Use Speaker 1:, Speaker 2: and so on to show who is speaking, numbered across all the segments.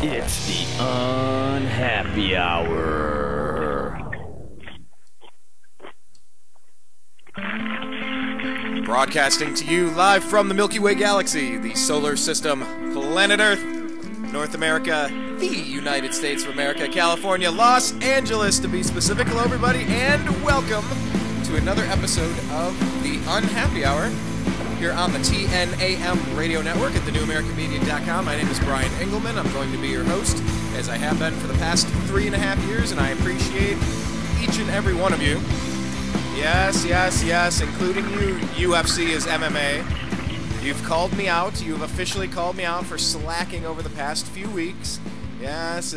Speaker 1: It's the Unhappy Hour.
Speaker 2: Broadcasting to you live from the Milky Way Galaxy, the solar system, planet Earth, North America, the United States of America, California, Los Angeles, to be specific. Hello, everybody, and welcome to another episode of the Unhappy Hour here on the TNAM radio network at thenewamericanmedia.com. My name is Brian Engelman. I'm going to be your host, as I have been for the past 3.5 years, and I appreciate each and every one of you. Yes, including you. UFC is MMA. You've called me out. You've officially called me out for slacking over the past few weeks. Yes,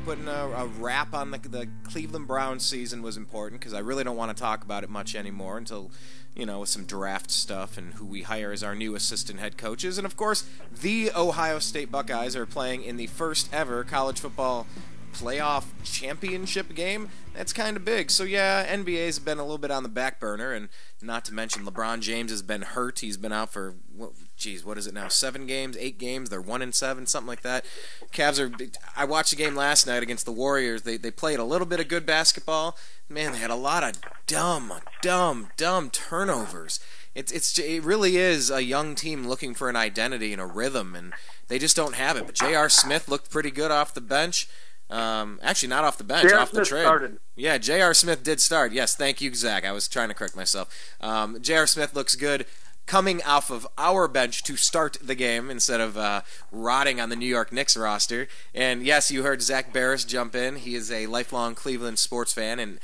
Speaker 2: putting a wrap on the Cleveland Browns season was important because I really don't want to talk about it much anymore until, with some draft stuff and who we hire as our new assistant head coaches. And, of course, the Ohio State Buckeyes are playing in the first ever college football playoff championship game. That's kind of big. So, yeah, NBA's been a little bit on the back burner, and not to mention LeBron James has been hurt. He's been out for, what is it now, 7 games, 8 games? They're 1-7, something like that. I watched a game last night against the Warriors. They played a little bit of good basketball. Man, they had a lot of dumb turnovers. It really is a young team looking for an identity and a rhythm, and they just don't have it. But J.R. Smith looked pretty good off the bench. Actually, not off the bench, off the trade. Started. Yeah, J.R. Smith did start. Yes, thank you, Zach. I was trying to correct myself. J.R. Smith looks good coming off of our bench to start the game instead of rotting on the New York Knicks roster. And yes, you heard Zak Baris jump in. He is a lifelong Cleveland sports fan and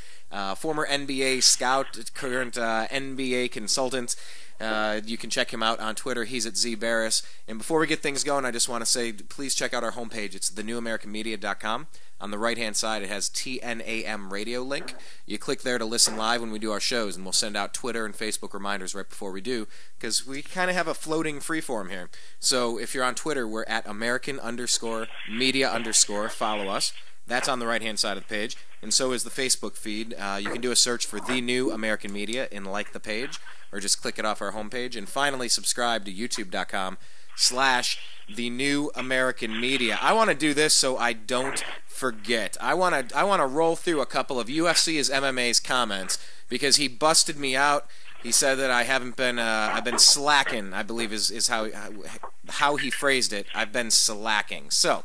Speaker 2: former NBA scout, current NBA consultant. You can check him out on Twitter. He's at Z Baris. And before we get things going, I just want to say, please check out our homepage. It's thenewamericanmedia.com. On the right-hand side, it has TNAM radio link. You click there to listen live when we do our shows, and we'll send out Twitter and Facebook reminders right before we do, because we kind of have a floating freeform here. So if you're on Twitter, we're at American_media_. Follow us. That's on the right-hand side of the page. And so is the Facebook feed. You can do a search for The New American Media and like the page, or just click it off our homepage. And finally, subscribe to youtube.com/The New American Media. I want to do this so I don't forget. I want to roll through a couple of UFC is MMA's comments because he busted me out. He said that I haven't been I've been slacking, I believe is how he phrased it. I've been slacking. So,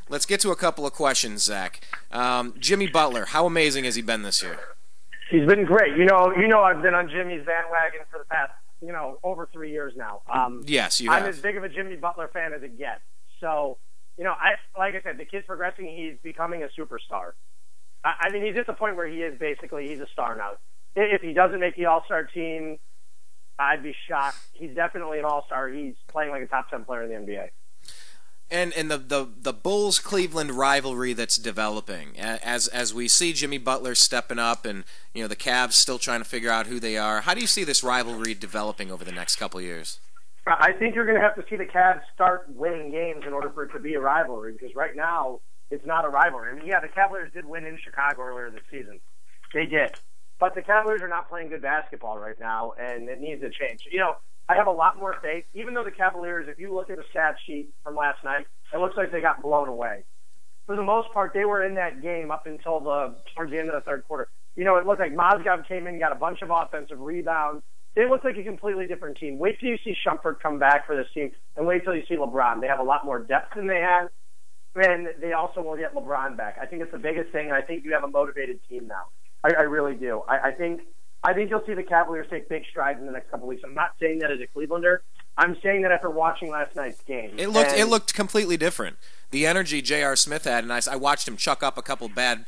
Speaker 2: let's get to a couple of questions, Zach. Jimmy Butler, how amazing has he been this year?
Speaker 3: He's been great. You know, I've been on Jimmy's bandwagon for the past, over 3 years now.
Speaker 2: Yes, you have.
Speaker 3: I'm as big of a Jimmy Butler fan as it gets. So, like I said, the kid's progressing. He's becoming a superstar. I mean, he's at the point where he's a star now. If he doesn't make the All-Star team, I'd be shocked. He's definitely an All-Star. He's playing like a top 10 player in the NBA.
Speaker 2: And the Bulls-Cleveland rivalry that's developing, as we see Jimmy Butler stepping up and, the Cavs still trying to figure out who they are, how do you see this rivalry developing over the next couple of years?
Speaker 3: I think you're going to have to see the Cavs start winning games in order for it to be a rivalry, because right now it's not a rivalry. I mean, yeah, the Cavaliers did win in Chicago earlier this season. They did. But the Cavaliers are not playing good basketball right now, and it needs to change. I have a lot more faith. Even though the Cavaliers, if you look at the stat sheet from last night, it looks like they got blown away. For the most part, they were in that game up until towards the end of the third quarter. It looked like Mozgov came in, got a bunch of offensive rebounds. It looks like a completely different team. Wait till you see Shumpert come back for this team, and wait till you see LeBron. They have a lot more depth than they had, and they also will get LeBron back. I think it's the biggest thing, and I think you have a motivated team now. I really do. I think you'll see the Cavaliers take big strides in the next couple of weeks. I'm not saying that as a Clevelander. I'm saying that after watching last night's game.
Speaker 2: It looked completely different. The energy J.R. Smith had, and I watched him chuck up a couple bad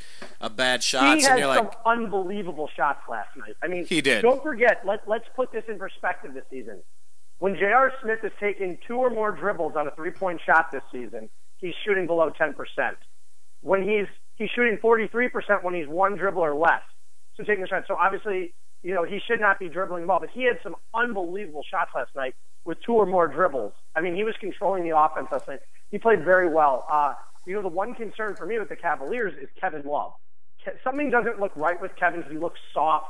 Speaker 2: shots.
Speaker 3: He had
Speaker 2: some
Speaker 3: unbelievable shots last night. I mean,
Speaker 2: he did.
Speaker 3: Don't forget, let's put this in perspective this season. When J.R. Smith has taken 2 or more dribbles on a three-point shot this season, he's shooting below 10%. When he's shooting 43% when he's 1 dribble or less. So taking the shot. So obviously, he should not be dribbling the ball, but he had some unbelievable shots last night with 2 or more dribbles. I mean, he was controlling the offense last night. He played very well. The one concern for me with the Cavaliers is Kevin Love. Something doesn't look right with Kevin. He looks soft.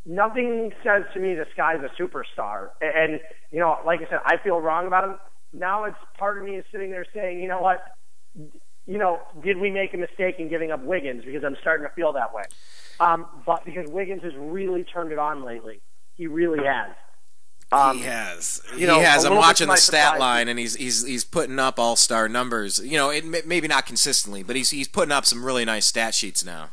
Speaker 3: Nothing says to me this guy's a superstar. And, like I said, I feel wrong about him. Now it's part of me is sitting there saying, you know what? did we make a mistake in giving up Wiggins? Because I'm starting to feel that way. But because Wiggins has really turned it on lately. He really has.
Speaker 2: He has. I'm watching the stat line, and he's putting up all-star numbers. Maybe not consistently, but he's putting up some really nice stat sheets now.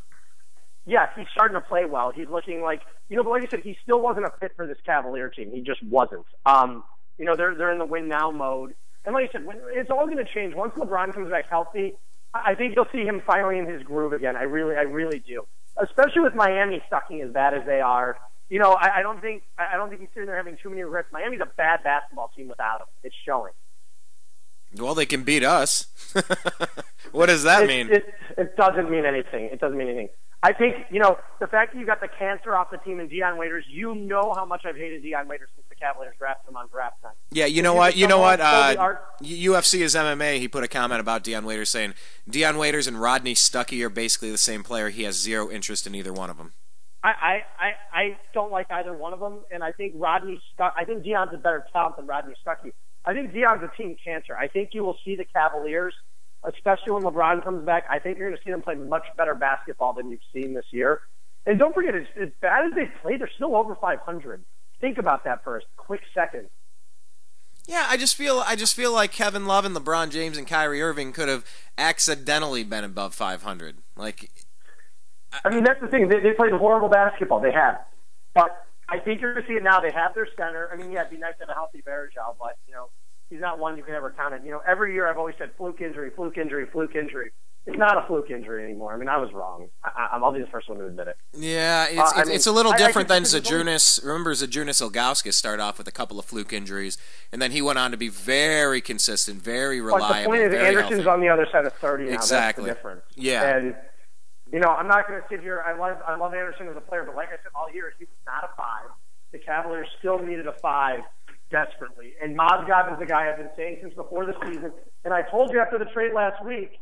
Speaker 3: Yes, he's starting to play well. He's looking like, but like I said, he still wasn't a fit for this Cavalier team. He just wasn't. They're in the win now mode. And like I said, it's all going to change. Once LeBron comes back healthy, I think you'll see him finally in his groove again. I really do. Especially with Miami sucking as bad as they are. I don't think he's sitting there having too many regrets. Miami's a bad basketball team without him. It's showing.
Speaker 2: Well, they can beat us. What does that mean?
Speaker 3: It doesn't mean anything. It doesn't mean anything. I think, the fact that you got the cancer off the team and Dion Waiters, how much I've hated Dion Waiters since the Cavaliers drafted him on draft night.
Speaker 2: Yeah, you know what? UFC is MMA. He put a comment about Dion Waiters saying, Dion Waiters and Rodney Stuckey are basically the same player. He has zero interest in either one of them.
Speaker 3: I don't like either one of them, and I think Dion's a better talent than Rodney Stuckey. I think Dion's a team cancer. I think you will see the Cavaliers, especially when LeBron comes back. I think you're going to see them play much better basketball than you've seen this year. And don't forget, as bad as they play, they're still over 500. Think about that for a quick second.
Speaker 2: Yeah, I just feel like Kevin Love and LeBron James and Kyrie Irving could have accidentally been above 500.
Speaker 3: That's the thing. They played horrible basketball. They have. But I think you're going to see it now. They have their center. It'd be nice to have a healthy Varejao, but, he's not one you can ever count on. Every year I've always said fluke injury, fluke injury, fluke injury. It's not a fluke injury anymore. I was wrong. I'll be the first one to admit it.
Speaker 2: Yeah, it's a little different than Zajunas. Remember, Zajunas Ilgauskas started off with a couple of fluke injuries, and then he went on to be very consistent, very reliable.
Speaker 3: But the point is, Anderson's
Speaker 2: healthy.
Speaker 3: On the other side of 30 now.
Speaker 2: Exactly.
Speaker 3: That's the difference.
Speaker 2: Yeah.
Speaker 3: And, I'm not going to sit here. I love Anderson as a player, but like I said all year, he was not a 5. The Cavaliers still needed a 5 desperately. And Mozgov is the guy I've been saying since before the season. And I told you after the trade last week,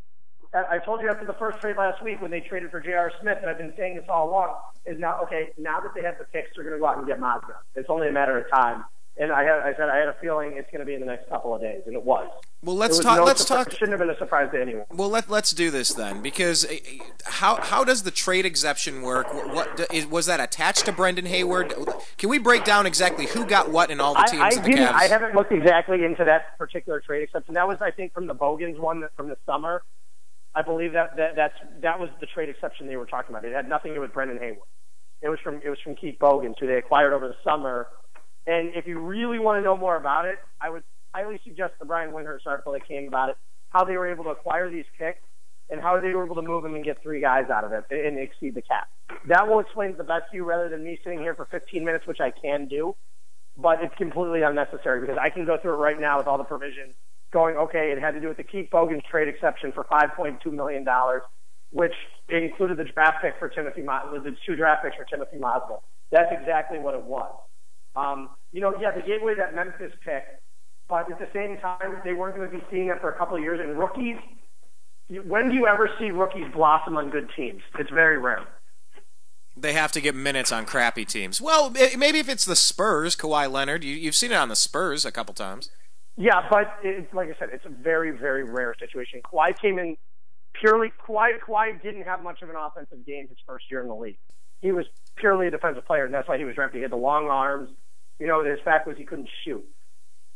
Speaker 3: after the first trade last week when they traded for J.R. Smith, and I've been saying this all along, is now that they have the picks, they're going to go out and get Mozgov. It's only a matter of time. And I said I had a feeling it's going to be in the next couple of days, and it was. Well, let's talk. It shouldn't have been a surprise to anyone.
Speaker 2: Well, let's do this then, because how does the trade exception work? Was that attached to Brendan Hayward? Can we break down exactly who got what in all the teams in the Cavs?
Speaker 3: I haven't looked exactly into that particular trade exception. That was, I think, from the Bogans one from the summer. I believe that was the trade exception they were talking about. It had nothing to do with Brendan Hayward. It was from Keith Bogans, who they acquired over the summer. And if you really want to know more about it, I would highly suggest the Brian Windhurst article that came about it, how they were able to acquire these picks and how they were able to move them and get 3 guys out of it and exceed the cap. That will explain it the best to you rather than me sitting here for 15 minutes, which I can do. But it's completely unnecessary because I can go through it right now with all the provisions going, okay, it had to do with the Keith Bogans trade exception for $5.2 million, which included the draft pick for the 2 draft picks for Timofey Mozgov. That's exactly what it was. They gave away that Memphis pick, but at the same time, they weren't going to be seeing it for a couple of years. And rookies, when do you ever see rookies blossom on good teams? It's very rare.
Speaker 2: They have to get minutes on crappy teams. Well, maybe if it's the Spurs, Kawhi Leonard, you've seen it on the Spurs a couple times.
Speaker 3: Yeah, but it's, like I said, it's a very, very rare situation. Kawhi came in purely – Kawhi didn't have much of an offensive game his first year in the league. He was purely a defensive player, and that's why he was drafted. He had the long arms. His fact was he couldn't shoot.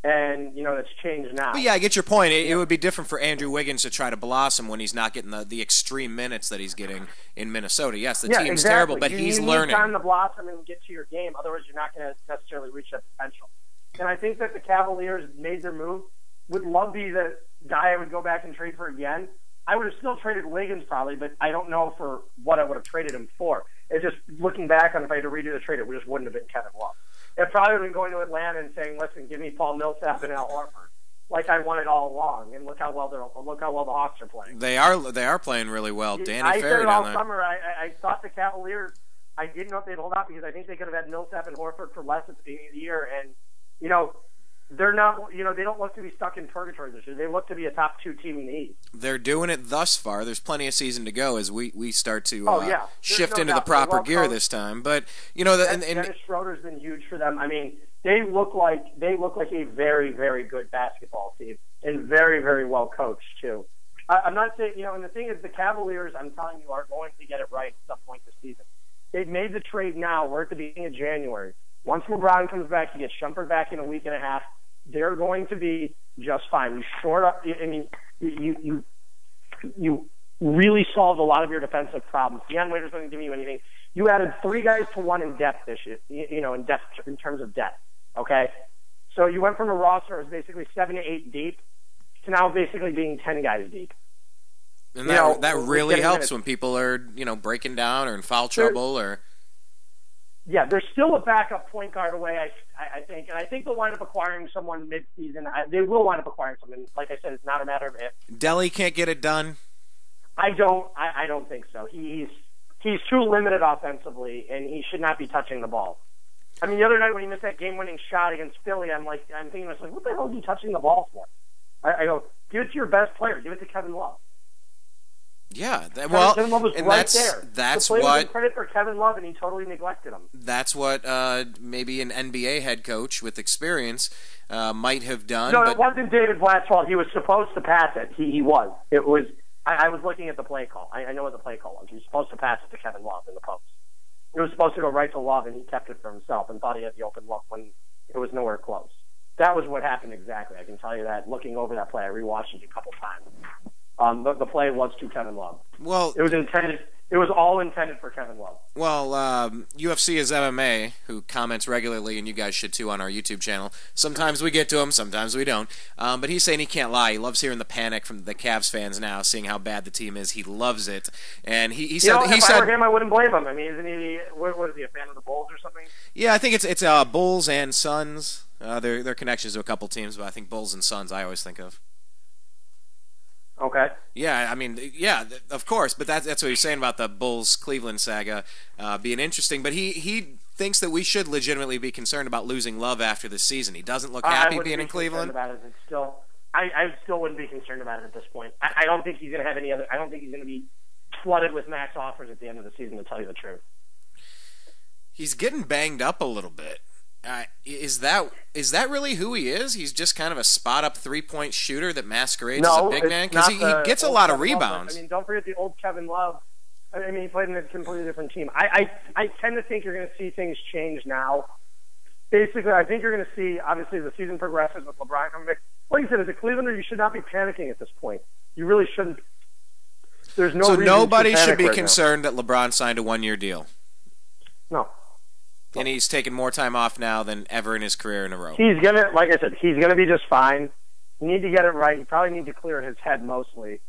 Speaker 3: And, that's changed now.
Speaker 2: But yeah, I get your point. It would be different for Andrew Wiggins to try to blossom when he's not getting the extreme minutes that he's getting in Minnesota. Yes, the team's terrible, but he's learning.
Speaker 3: You need time to blossom and get to your game. Otherwise, you're not going to necessarily reach that potential. And I think that the Cavaliers made their move. Would love be the guy I would go back and trade for again. I would have still traded Wiggins probably, but I don't know for what I would have traded him for. It's just looking back on if I had to redo the trade, it just wouldn't have been Kevin Love. It probably would have been going to Atlanta and saying, "Listen, give me Paul Millsap and Al Horford," like I wanted all along. And look how well the Hawks are playing.
Speaker 2: They are playing really well. Danny Ferry
Speaker 3: said it all summer. I thought the Cavaliers. I didn't know if they'd hold out because I think they could have had Millsap and Horford for less at the beginning of the year. And they're not. They don't look to be stuck in purgatory this year. They look to be a top 2 team in the East.
Speaker 2: They're doing it thus far. There's plenty of season to go as we start to shift into the
Speaker 3: doubt.
Speaker 2: proper gear this time. But
Speaker 3: Dennis Schroeder's been huge for them. I mean, they look like a very, very good basketball team and very, very well coached too. I'm not saying, and the thing is, the Cavaliers, I'm telling you, are going to get it right at some point this season. They've made the trade now. We're at the beginning of January. Once LeBron comes back, you get Shumpert back in a week and a half. They're going to be just fine. You short up. I mean, you really solved a lot of your defensive problems. Dion Waiters wasn't giving you anything. You added 3 guys to 1 in depth this year. In depth in terms of depth. Okay, so you went from a roster that was basically 7 to 8 deep to now basically being 10 guys deep.
Speaker 2: And that really helps when people are breaking down or in foul trouble or.
Speaker 3: Yeah, there's still a backup point guard away, I think. And I think they'll wind up acquiring someone mid-season. They will wind up acquiring someone. Like I said, it's not a matter of if.
Speaker 2: Delly can't get it done?
Speaker 3: I don't think so. He's too limited offensively, and he should not be touching the ball. I mean, the other night when he missed that game-winning shot against Philly, I'm thinking to myself, what the hell is he touching the ball for? I go, give it to your best player. Give it to Kevin Love.
Speaker 2: Yeah,
Speaker 3: Kevin Love was right there.
Speaker 2: That's
Speaker 3: the play
Speaker 2: what
Speaker 3: was credit for Kevin Love, and he totally neglected him.
Speaker 2: That's what maybe an NBA head coach with experience might have done.
Speaker 3: No, it wasn't David Blatt's fault. He was supposed to pass it. He was. It was. I was looking at the play call. I know what the play call was. He was supposed to pass it to Kevin Love in the post. It was supposed to go right to Love, and he kept it for himself and thought he had the open look when it was nowhere close. That was what happened exactly. I can tell you that. Looking over that play, I rewatched it a couple times. The play was to Kevin Love.
Speaker 2: Well,
Speaker 3: it was intended. It was all intended for Kevin Love.
Speaker 2: Well, UFC is MMA, who comments regularly, and you guys should too on our YouTube channel. Sometimes we get to him, sometimes we don't. But he's saying he can't lie. He loves hearing the panic from the Cavs fans now, seeing how bad the team is. He loves it, and he said.
Speaker 3: If I were him, I wouldn't blame him. I mean, isn't he? What is he, a fan of the Bulls or something?
Speaker 2: Yeah, I think it's Bulls and Suns. Their connections to a couple teams, but I think Bulls and Suns I always think of.
Speaker 3: Okay.
Speaker 2: Yeah, I mean, yeah, of course, but that's what he's saying about the Bulls-Cleveland saga being interesting. But he thinks that we should legitimately be concerned about losing Love after this season. He doesn't look happy being in Cleveland.
Speaker 3: I still wouldn't be concerned about it at this point. I don't think he's going to have any other. I don't think he's going to be flooded with max offers at the end of the season, to tell you the truth.
Speaker 2: He's getting banged up a little bit. Is that really who he is? He's just kind of a spot-up three-point shooter that masquerades as a big man? Because he gets a lot of rebounds.
Speaker 3: I mean, don't forget the old Kevin Love. I mean, he played in a completely different team. I tend to think you're going to see things change now. Basically, I think you're going to see, obviously, the season progresses with LeBron coming back. Like you said, as a Clevelander, you should not be panicking at this point. You really shouldn't. There's no reason
Speaker 2: nobody
Speaker 3: to panic
Speaker 2: should be
Speaker 3: right
Speaker 2: concerned that LeBron signed a one-year deal.
Speaker 3: No.
Speaker 2: And he's taken more time off now than ever in his career in a row.
Speaker 3: He's going to, like I said, he's going to be just fine. You need to get it right. You probably need to clear his head mostly.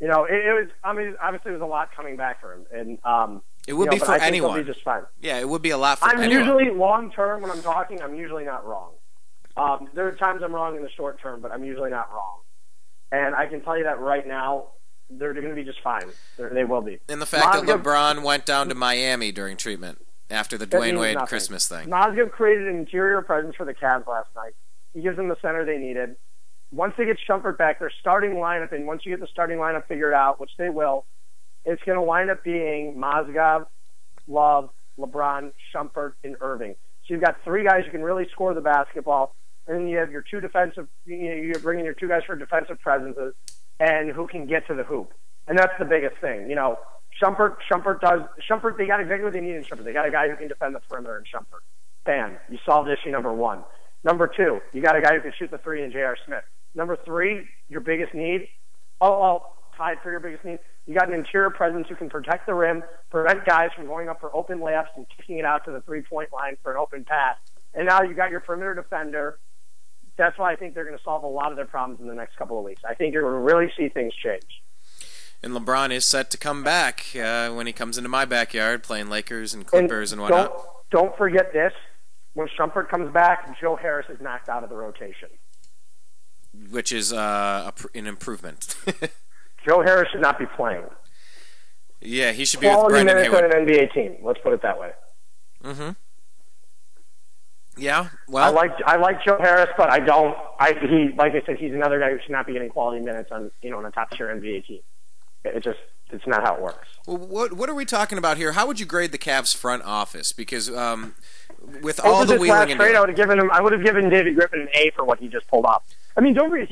Speaker 3: It was, I mean, obviously there was a lot coming back for him. And,
Speaker 2: it would be for anyone.
Speaker 3: He'll be just fine.
Speaker 2: Yeah, it would be a lot for anyone.
Speaker 3: I'm usually, long-term, when I'm talking, I'm usually not wrong. There are times I'm wrong in the short term, but I'm usually not wrong. And I can tell you that right now, they're going to be just fine. They will be.
Speaker 2: And the fact that LeBron went down to Miami during treatment after the Dwayne Wade Christmas thing.
Speaker 3: Mozgov created an interior presence for the Cavs last night. He gives them the center they needed. Once they get Shumpert back, their starting lineup, and once you get the starting lineup figured out, which they will, it's going to wind up being Mozgov, Love, LeBron, Shumpert, and Irving. So you've got 3 guys who can really score the basketball, and then you have your 2 defensive. You're bringing your 2 guys for defensive presences, and who can get to the hoop, and that's the biggest thing. Shumpert, they got exactly what they need in Shumpert. They got a guy who can defend the perimeter in Shumpert. Bam, you solved issue number 1. Number 2, you got a guy who can shoot the 3 in J.R. Smith. Number 3, your biggest need, tied for your biggest need, you got an interior presence who can protect the rim, prevent guys from going up for open layups and kicking it out to the 3-point line for an open pass. And now you got your perimeter defender. That's why I think they're going to solve a lot of their problems in the next couple of weeks. I think you're going to really see things change.
Speaker 2: And LeBron is set to come back when he comes into my backyard playing Lakers and Clippers and whatnot.
Speaker 3: Don't forget this. When Shumpert comes back, Joe Harris is knocked out of the rotation.
Speaker 2: Which is an improvement.
Speaker 3: Joe Harris should not be playing.
Speaker 2: Yeah, he should be with Brendan Hayward.
Speaker 3: On an NBA team. Let's put it that way.
Speaker 2: Mm-hmm. Yeah, well,
Speaker 3: I like Joe Harris, but I don't. Like I said, he's another guy who should not be getting quality minutes on a top tier NBA team. It's not how it works.
Speaker 2: Well, what are we talking about here? How would you grade the Cavs front office? Because with all the wheeling and
Speaker 3: trade, I would have given David Griffin an A for what he just pulled off. I mean, don't forget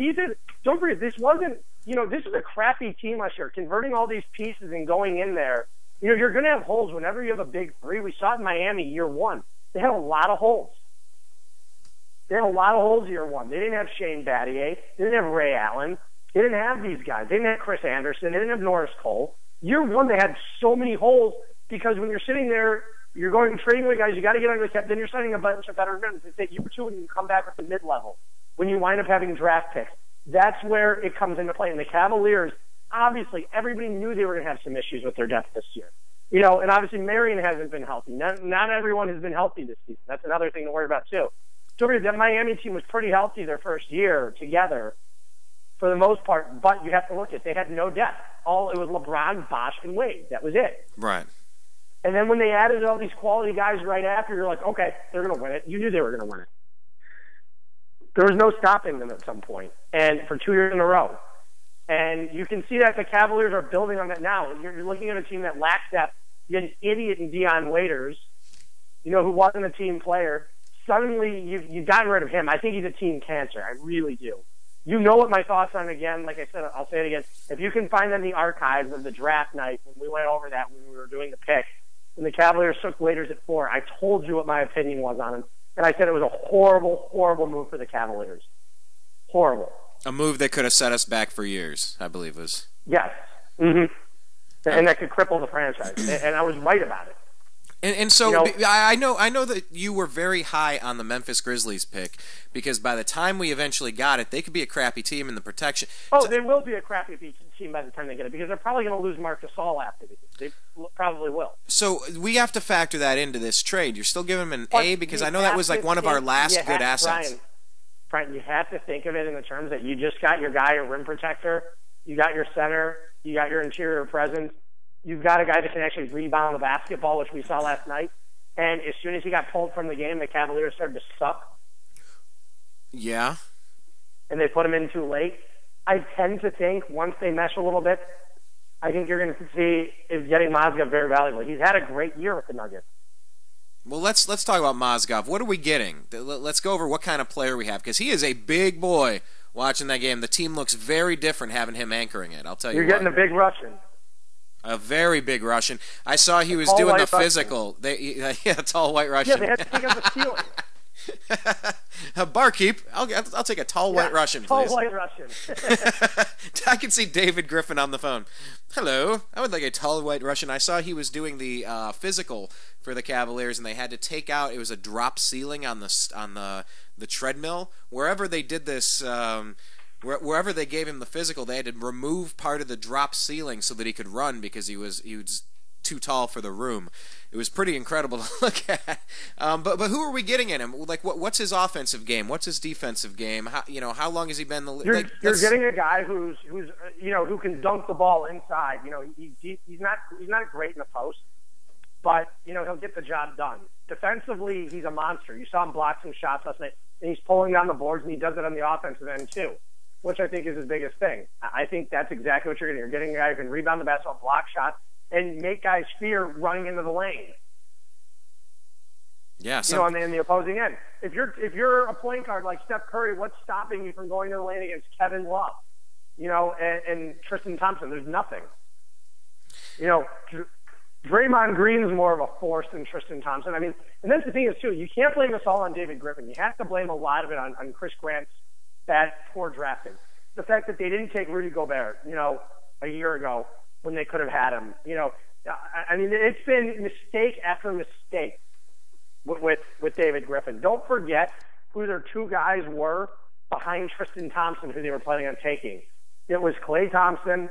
Speaker 3: this wasn't this is a crappy team last year. Converting all these pieces and going in there, you're going to have holes whenever you have a big three. We saw it in Miami year one. They had a lot of holes. Year one. They didn't have Shane Battier. They didn't have Ray Allen. They didn't have these guys. They didn't have Chris Anderson. They didn't have Norris Cole. Year one, they had so many holes because when you're sitting there, you're going trading away guys. You got to get under the cap. Then you're signing a bunch of veterans. They say year two, when you come back with the mid-level, when you wind up having draft picks, that's where it comes into play. And the Cavaliers, obviously, everybody knew they were going to have some issues with their depth this year. And obviously Marion hasn't been healthy. Not everyone has been healthy this season. That's another thing to worry about, too. So that Miami team was pretty healthy their first year together for the most part, but you have to look at it. They had no depth. It was LeBron, Bosh, and Wade. That was it.
Speaker 2: Right.
Speaker 3: And then when they added all these quality guys right after, you're like, okay, they're going to win it. You knew they were going to win it. There was no stopping them at some point, and for 2 years in a row. And you can see that the Cavaliers are building on that now. You're looking at a team that lacks depth. You had an idiot in Dion Waiters, who wasn't a team player. Suddenly, you've gotten rid of him. I think he's a team cancer. I really do. You know what my thoughts on, again, like I said, I'll say it again. If you can find them in the archives of the draft night, when we went over that when we were doing the pick, when the Cavaliers took Waiters at 4, I told you what my opinion was on him. And I said it was a horrible, horrible move for the Cavaliers. Horrible.
Speaker 2: A move that could have set us back for years, I believe was.
Speaker 3: Yes. Mm-hmm. And that could cripple the franchise. And I was right about it.
Speaker 2: And so I know that you were very high on the Memphis Grizzlies pick because by the time we eventually got it, they could be a crappy team in the protection.
Speaker 3: They will be a crappy team by the time they get it because they're probably going to lose Marc Gasol after this. They probably will.
Speaker 2: So we have to factor that into this trade. You're still giving them an A because I know that was like one of our last good assets.
Speaker 3: Brian, you have to think of it in the terms that you just got your guy, your rim protector, you got your center, you got your interior presence. You've got a guy that can actually rebound the basketball, which we saw last night. And as soon as he got pulled from the game, the Cavaliers started to suck.
Speaker 2: Yeah.
Speaker 3: And they put him in too late. I tend to think once they mesh a little bit, I think you're going to see is getting Mozgov very valuable. He's had a great year with the Nuggets.
Speaker 2: Well, let's talk about Mozgov. What are we getting? Let's go over what kind of player we have because he is a big boy watching that game. The team looks very different having him anchoring it. I'll tell you.
Speaker 3: You're getting a big Russian.
Speaker 2: A very big Russian. I saw he was doing the physical. Tall white Russian.
Speaker 3: Yeah, they had to take up the ceiling.
Speaker 2: Barkeep, I'll take a tall white Russian, please.
Speaker 3: Tall white Russian.
Speaker 2: I can see David Griffin on the phone. Hello, I would like a tall white Russian. I saw he was doing the physical for the Cavaliers, and they had to take out. It was a drop ceiling on the treadmill. Wherever they did this. Wherever they gave him the physical, they had to remove part of the drop ceiling so that he could run because he was too tall for the room. It was pretty incredible to look at. But who are we getting in him? Like what's his offensive game? What's his defensive game? How long has he been in the league?
Speaker 3: You're getting a guy who can dunk the ball inside. He's not great in the post, but he'll get the job done. Defensively, he's a monster. You saw him block some shots last night, and he's pulling down the boards, and he does it on the offensive end too, which I think is his biggest thing. I think that's exactly what you're getting. You're getting a guy who can rebound the basketball, block shots, and make guys fear running into the lane.
Speaker 2: Yeah,
Speaker 3: in the opposing end. If you're a point guard like Steph Curry, what's stopping you from going to the lane against Kevin Love? And Tristan Thompson? There's nothing. Draymond Green's more of a force than Tristan Thompson. I mean, and that's the thing is too, you can't blame this all on David Griffin. You have to blame a lot of it on Chris Grant's bad, poor drafting. The fact that they didn't take Rudy Gobert, a year ago when they could have had him. I mean, it's been mistake after mistake with David Griffin. Don't forget who their two guys were behind Tristan Thompson, who they were planning on taking. It was Klay Thompson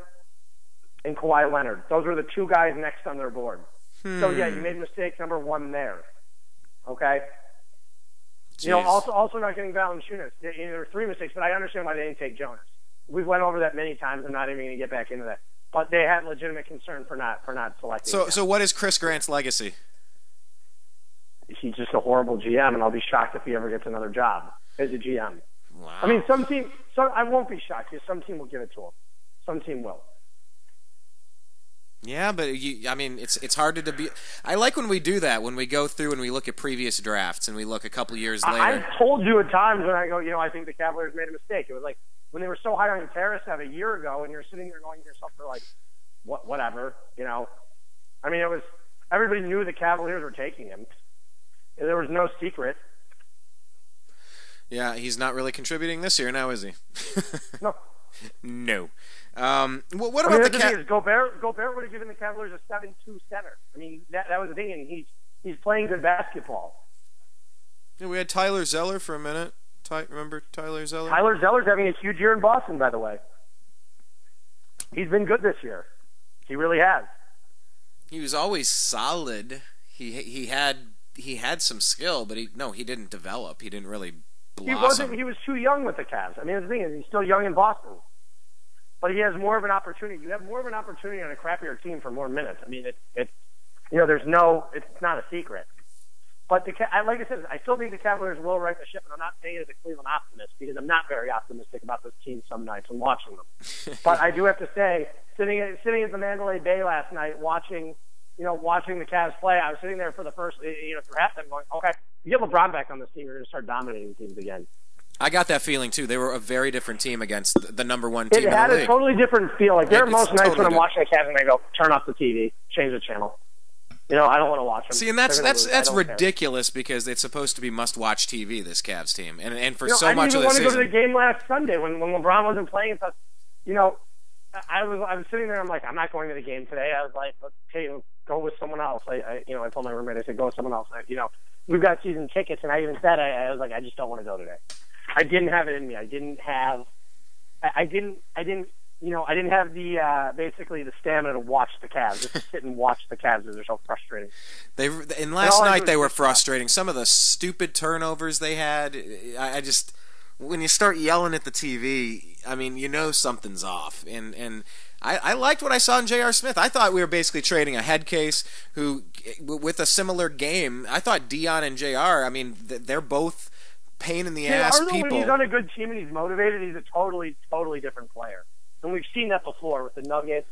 Speaker 3: and Kawhi Leonard. Those were the two guys next on their board. So, yeah, you made mistake number one there. Okay?
Speaker 2: Jeez.
Speaker 3: Also not getting Valanciunas. There were three mistakes, but I understand why they didn't take Jonas. We've went over that many times. I'm not even going to get back into that. But they had legitimate concern for not selecting him.
Speaker 2: So what is Chris Grant's legacy?
Speaker 3: He's just a horrible GM, and I'll be shocked if he ever gets another job as a GM.
Speaker 2: Wow.
Speaker 3: I mean, I won't be shocked because some team will give it to him. Some team will.
Speaker 2: Yeah, but it's hard to be. I like when we do that, when we go through and we look at previous drafts and we look a couple years later.
Speaker 3: I've told you at times when I go, I think the Cavaliers made a mistake. It was when they were so high on Tarasev a year ago, and you're sitting there going to yourself, for like, whatever, I mean, everybody knew the Cavaliers were taking him. There was no secret.
Speaker 2: Yeah, he's not really contributing this year now, is he?
Speaker 3: No.
Speaker 2: No. What about the
Speaker 3: Cavaliers? Gobert would have given the Cavaliers a 7-2 center. I mean, that was the thing, and he's playing good basketball.
Speaker 2: Yeah, we had Tyler Zeller for a minute. Remember Tyler Zeller?
Speaker 3: Tyler Zeller's having a huge year in Boston, by the way. He's been good this year. He really has.
Speaker 2: He was always solid. He had some skill, but he didn't develop. He didn't really blossom.
Speaker 3: He was too young with the Cavs. I mean, the thing is, he's still young in Boston. But he has more of an opportunity. You have more of an opportunity on a crappier team for more minutes. I mean, it's not a secret. But like I said, I still think the Cavaliers will right the ship, and I'm not saying it as a Cleveland optimist because I'm not very optimistic about this team some nights and watching them. But I do have to say, sitting at the Mandalay Bay last night, watching the Cavs play, I was sitting there for the first, for halftime, going, okay, you get LeBron back on this team, you're going to start dominating teams again.
Speaker 2: I got that feeling too. They were a very different team against the number one team in the league.
Speaker 3: It had a totally different feel. Like there are most nights when I'm watching the Cavs and I go, turn off the TV, change the channel. I don't want to watch them.
Speaker 2: See, and that's ridiculous because it's supposed to be must-watch TV. This Cavs team, and for so much of the season. I didn't even want to go to the game last Sunday when LeBron wasn't playing. I was sitting there. I'm like, I'm not going to the game today. I was like, okay, go with someone else. I told my roommate, I said, go with someone else. We've got season tickets, and I even said, I was like, I just don't want to go today. I didn't have it in me. I didn't have the basically the stamina to watch the Cavs. Just to sit and watch the Cavs because they're so frustrating. Last night they were frustrating. Some of the stupid turnovers they had. I just when you start yelling at the TV, I mean, something's off. And I liked what I saw in J.R. Smith. I thought we were basically trading a head case who, with a similar game. I thought Dion and J.R. I mean, they're both pain in the ass people.
Speaker 3: When he's on a good team and he's motivated, he's a totally, totally different player. And we've seen that before with the Nuggets.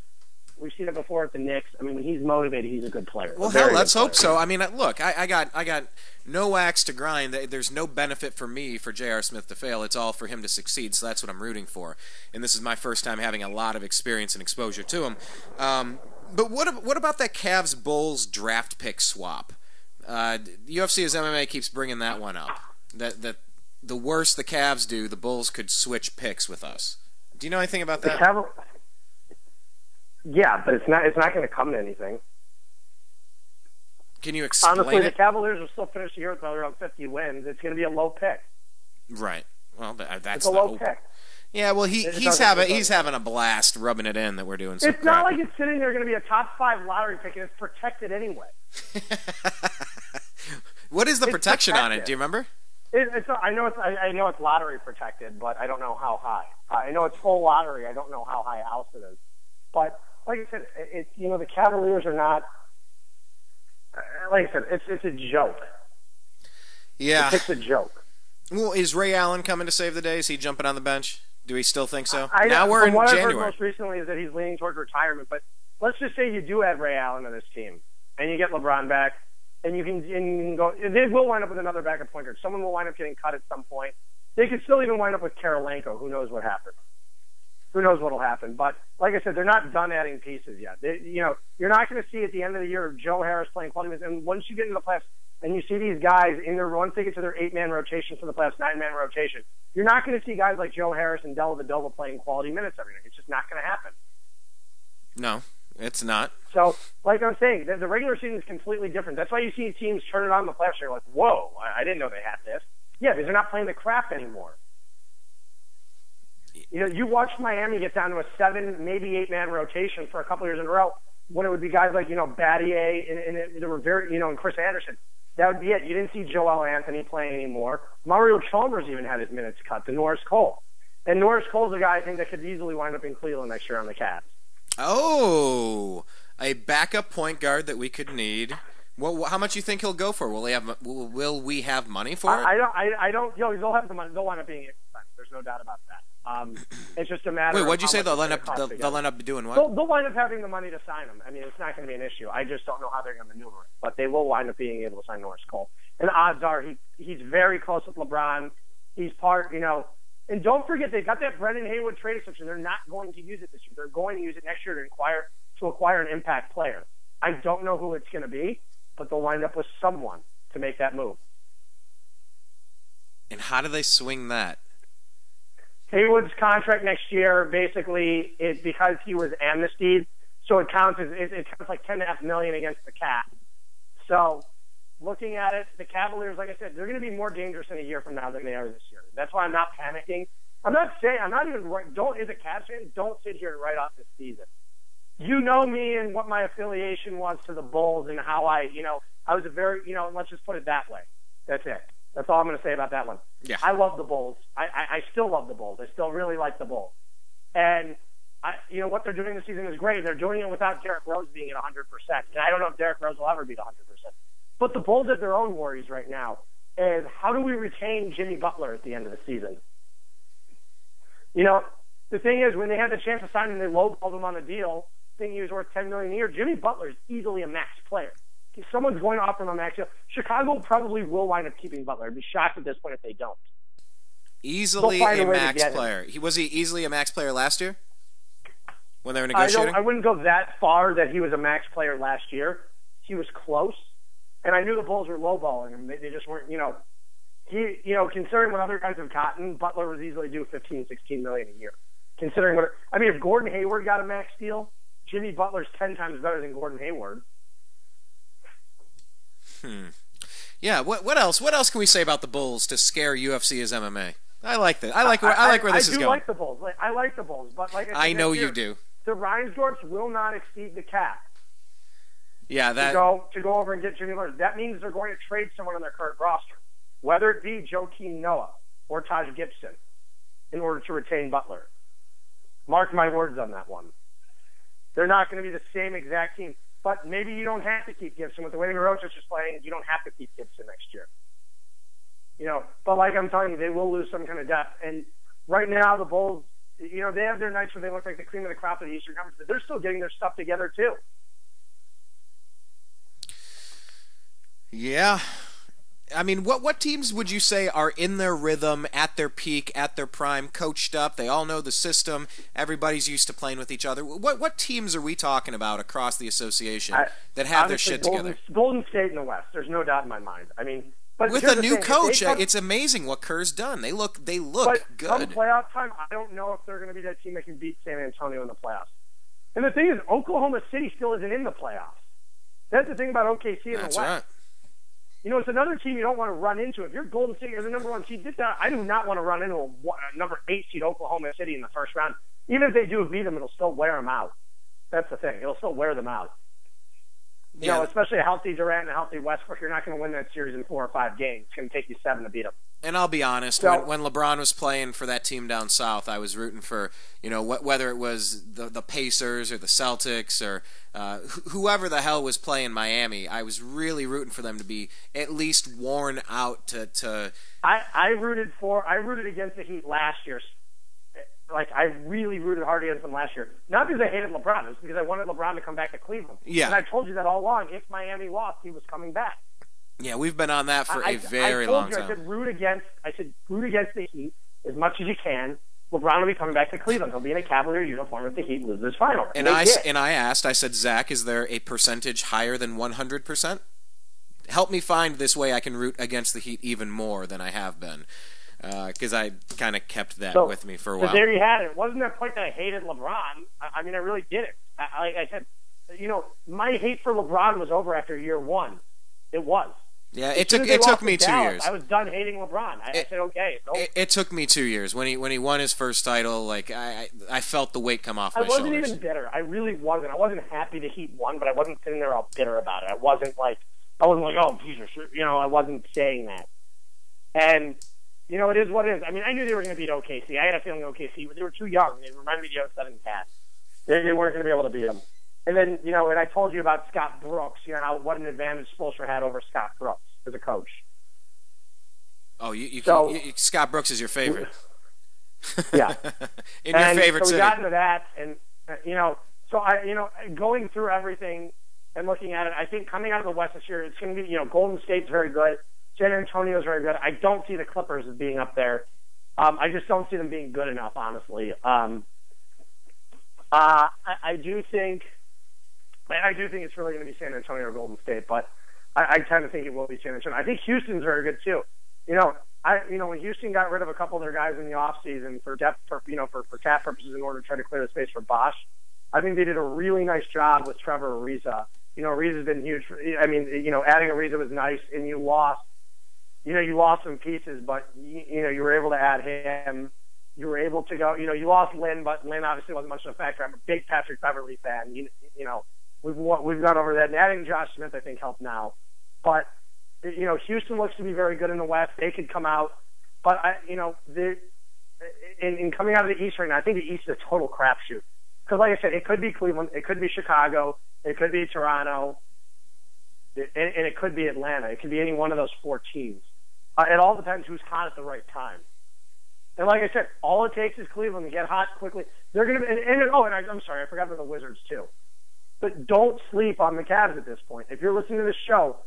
Speaker 3: We've seen it before with the Knicks. I mean, when he's motivated, he's a good player.
Speaker 2: Well, hell, let's hope so. I mean, look, I got no axe to grind. There's no benefit for me for J.R. Smith to fail. It's all for him to succeed, so that's what I'm rooting for. And this is my first time having a lot of experience and exposure to him. But what about that Cavs-Bulls draft pick swap? UFC's MMA keeps bringing that one up. That the worse the Cavs do, the Bulls could switch picks with us. Do you know anything about that?
Speaker 3: Yeah, but it's not going to come to anything.
Speaker 2: Can you explain
Speaker 3: Honestly,
Speaker 2: it?
Speaker 3: The Cavaliers will still finish the year with around 50 wins. It's going to be a low pick.
Speaker 2: Right. Well, that's
Speaker 3: a low pick.
Speaker 2: Yeah, well, he's having a blast rubbing it in that we're doing some
Speaker 3: It's
Speaker 2: crap.
Speaker 3: not like it's sitting there going to be a top 5 lottery pick, and it's protected anyway.
Speaker 2: What is the protection on it? Do you remember?
Speaker 3: I know it's lottery protected, but I don't know how high. I know it's full lottery. I don't know how high else it is. But like I said, the Cavaliers are not. Like I said, it's a joke.
Speaker 2: Yeah,
Speaker 3: it's a joke.
Speaker 2: Well, is Ray Allen coming to save the day? Is he jumping on the bench? Do we still think so?
Speaker 3: Now
Speaker 2: we're in
Speaker 3: what
Speaker 2: January.
Speaker 3: I've heard most recently is that he's leaning towards retirement. But let's just say you do add Ray Allen to this team, and you get LeBron back. And you can go. They will wind up with another backup point guard. Someone will wind up getting cut at some point. They could still even wind up with Karolinko. Who knows what happens? Who knows what will happen? But like I said, they're not done adding pieces yet. You're not going to see at the end of the year Joe Harris playing quality minutes. And once you get into the playoffs and you see these guys once they get to their 8-man rotation for the playoffs, 9-man rotation, you're not going to see guys like Joe Harris and Dellavedova playing quality minutes every night. It's just not going to happen.
Speaker 2: No. It's not.
Speaker 3: So, like I'm saying, the regular season is completely different. That's why you see teams turn it on in the playoffs. You're like, whoa, I didn't know they had this. Yeah, because they're not playing the crap anymore. You watched Miami get down to a 7, maybe 8-man rotation for a couple years in a row when it would be guys like, Battier and there were and Chris Anderson. That would be it. You didn't see Joel Anthony playing anymore. Mario Chalmers even had his minutes cut to Norris Cole. And Norris Cole's a guy I think that could easily wind up in Cleveland next year on the Cavs.
Speaker 2: Oh, a backup point guard that we could need. How much you think he'll go for? Will we have money for it?
Speaker 3: I don't. They'll have the money. They'll wind up being expensive. There's no doubt about that. It's just a matter.
Speaker 2: Wait, what'd you
Speaker 3: of
Speaker 2: say? They'll end up doing what?
Speaker 3: They'll wind up having the money to sign him. I mean, it's not going to be an issue. I just don't know how they're going to maneuver it. But they will wind up being able to sign Norris Cole. And odds are he's very close with LeBron. He's part. And don't forget, they've got that Brendan Haywood trade exception. They're not going to use it this year. They're going to use it next year to acquire an impact player. I don't know who it's going to be, but they'll wind up with someone to make that move.
Speaker 2: And how do they swing that?
Speaker 3: Haywood's contract next year, basically, is because he was amnestied, so it counts like $10.5 million against the cap. So, looking at it, the Cavaliers, like I said, they're going to be more dangerous in a year from now than they are this year. That's why I'm not panicking. As a Cavs fan, don't sit here and write off this season. You know me and what my affiliation was to the Bulls and how I was a very, let's just put it that way. That's it. That's all I'm going to say about that one.
Speaker 2: Yeah.
Speaker 3: I love the Bulls. I still love the Bulls. I still really like the Bulls. And, what they're doing this season is great. They're doing it without Derrick Rose being at 100%. And I don't know if Derrick Rose will ever be at 100%. But the Bulls have their own worries right now. And how do we retain Jimmy Butler at the end of the season? The thing is, when they had the chance to sign him, they lowballed him on the deal, thinking he was worth $10 million a year. Jimmy Butler is easily a max player. If someone's going to offer him a max deal, Chicago probably will wind up keeping Butler. I'd be shocked at this point if they don't.
Speaker 2: Easily a max player. Was he easily a max player last year when they were negotiating?
Speaker 3: I wouldn't go that far that he was a max player last year. He was close, and I knew the Bulls were lowballing him. They just weren't, considering what other guys have gotten, Butler was easily due $15, $16 million a year. Considering if Gordon Hayward got a max deal, Jimmy Butler's 10 times better than Gordon Hayward.
Speaker 2: Yeah. What else? What else can we say about the Bulls to scare UFC as MMA? I like that. I like where this is going.
Speaker 3: I do like the Bulls. I like the Bulls, but like
Speaker 2: I know you do.
Speaker 3: The Reinsdorfs will not exceed the cap.
Speaker 2: Yeah, that
Speaker 3: to go over and get Jimmy Butler. That means they're going to trade someone on their current roster, whether it be Joakim Noah or Taj Gibson, in order to retain Butler. Mark my words on that one. They're not going to be the same exact team. But maybe you don't have to keep Gibson. With the way Mirotic is playing, you don't have to keep Gibson next year. But like I'm telling you, they will lose some kind of depth. And right now, the Bulls, they have their nights where they look like the cream of the crop of the Eastern Conference, but they're still getting their stuff together, too.
Speaker 2: Yeah. I mean, what teams would you say are in their rhythm, at their peak, at their prime, coached up? They all know the system. Everybody's used to playing with each other. What teams are we talking about across the association that have their shit together?
Speaker 3: Golden State in the West. There's no doubt in my mind. I mean, but
Speaker 2: with a new coach, it's amazing what Kerr's done. They look good.
Speaker 3: Come playoff time, I don't know if they're going to be that team that can beat San Antonio in the playoffs. And the thing is, Oklahoma City still isn't in the playoffs. That's the thing about OKC in the West.
Speaker 2: Right.
Speaker 3: It's another team you don't want to run into. If you're Golden State, you're the number 1 seed. I do not want to run into a number 8 seed Oklahoma City in the first round. Even if they do beat them, it'll still wear them out. That's the thing. It'll still wear them out. Especially a healthy Durant and a healthy Westbrook, you're not going to win that series in 4 or 5 games. It's going to take you 7 to beat them.
Speaker 2: And I'll be honest, when LeBron was playing for that team down south, I was rooting for, whether it was the Pacers or the Celtics or whoever the hell was playing Miami, I was really rooting for them to be at least worn out to
Speaker 3: I rooted against the Heat last year. Like, I really rooted hard against them last year. Not because I hated LeBron. It was because I wanted LeBron to come back to Cleveland.
Speaker 2: Yeah.
Speaker 3: And I told you that all along. If Miami lost, he was coming back.
Speaker 2: Yeah, we've been on that for a very long time.
Speaker 3: I said root against the Heat as much as you can. LeBron will be coming back to Cleveland. He'll be in a Cavalier uniform if the Heat loses this final.
Speaker 2: And I said, Zach, is there a percentage higher than 100%? Help me find this way I can root against the Heat even more than I have been. Because I kind of kept that with me for a while.
Speaker 3: So there you had it. It wasn't that point that I hated LeBron. I mean, I really did it. I said, my hate for LeBron was over after year 1. It was.
Speaker 2: Yeah, it took me 2 years.
Speaker 3: I was done hating LeBron. I said, okay.
Speaker 2: It took me 2 years. When he won his first title, like I felt the weight come off my shoulders.
Speaker 3: I wasn't even bitter. I really wasn't. I wasn't happy the Heat won, but I wasn't sitting there all bitter about it. I wasn't like, oh, Jesus, I wasn't saying that. And it is what it is. I mean, I knew they were going to beat OKC. I had a feeling OKC, but they were too young. They reminded me of the 07 Cats. They weren't going to be able to beat them. And then, and I told you about Scott Brooks, what an advantage Spoelstra had over Scott Brooks as a coach.
Speaker 2: Oh, Scott Brooks is your favorite.
Speaker 3: Yeah.
Speaker 2: In your favorite
Speaker 3: city.
Speaker 2: So
Speaker 3: we got into that, and, going through everything and looking at it, I think coming out of the West this year, it's going to be, Golden State's very good. San Antonio's very good. I don't see the Clippers as being up there. I just don't see them being good enough, honestly. I do think it's really going to be San Antonio or Golden State, but I tend to think it will be San Antonio. I think Houston's very good too. When Houston got rid of a couple of their guys in the offseason for depth, for cap purposes in order to try to clear the space for Bosch, I think they did a really nice job with Trevor Ariza. Ariza's been huge. Adding Ariza was nice, and you lost some pieces, but you were able to add him. You were able to go. You lost Lynn, but Lynn obviously wasn't much of a factor. I'm a big Patrick Beverley fan. We've gone over that, and adding J.R Smith I think helped now. But Houston looks to be very good in the West. They could come out, but in coming out of the East right now, I think the East is a total crapshoot. Because, like I said, it could be Cleveland, it could be Chicago, it could be Toronto, and it could be Atlanta. It could be any one of those four teams. It all depends who's hot at the right time. And like I said, all it takes is Cleveland to get hot quickly. They're going to be, I'm sorry, I forgot about the Wizards too. But don't sleep on the Cavs at this point. If you're listening to this show,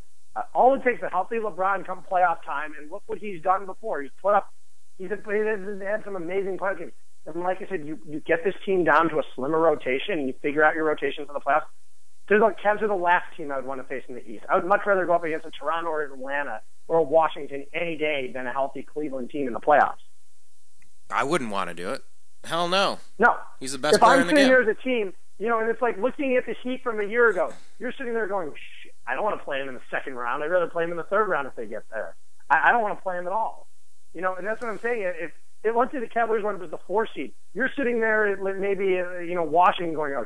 Speaker 3: all it takes is a healthy LeBron come playoff time, and look what he's done before. He's had some amazing playoff games. And like I said, you get this team down to a slimmer rotation, and you figure out your rotation for the playoffs. Cavs are the last team I would want to face in the East. I would much rather go up against a Toronto or Atlanta or a Washington any day than a healthy Cleveland team in the playoffs.
Speaker 2: I wouldn't want to do it. Hell no.
Speaker 3: No.
Speaker 2: He's the best player in the game.
Speaker 3: If I'm sitting here as a team, and it's like looking at the Heat from a year ago, you're sitting there going, shit, I don't want to play him in the second round. I'd rather play him in the third round if they get there. I don't want to play him at all. And that's what I'm saying. Let's say the Cavaliers went up as the 4 seed. You're sitting there at maybe, Washington going, oh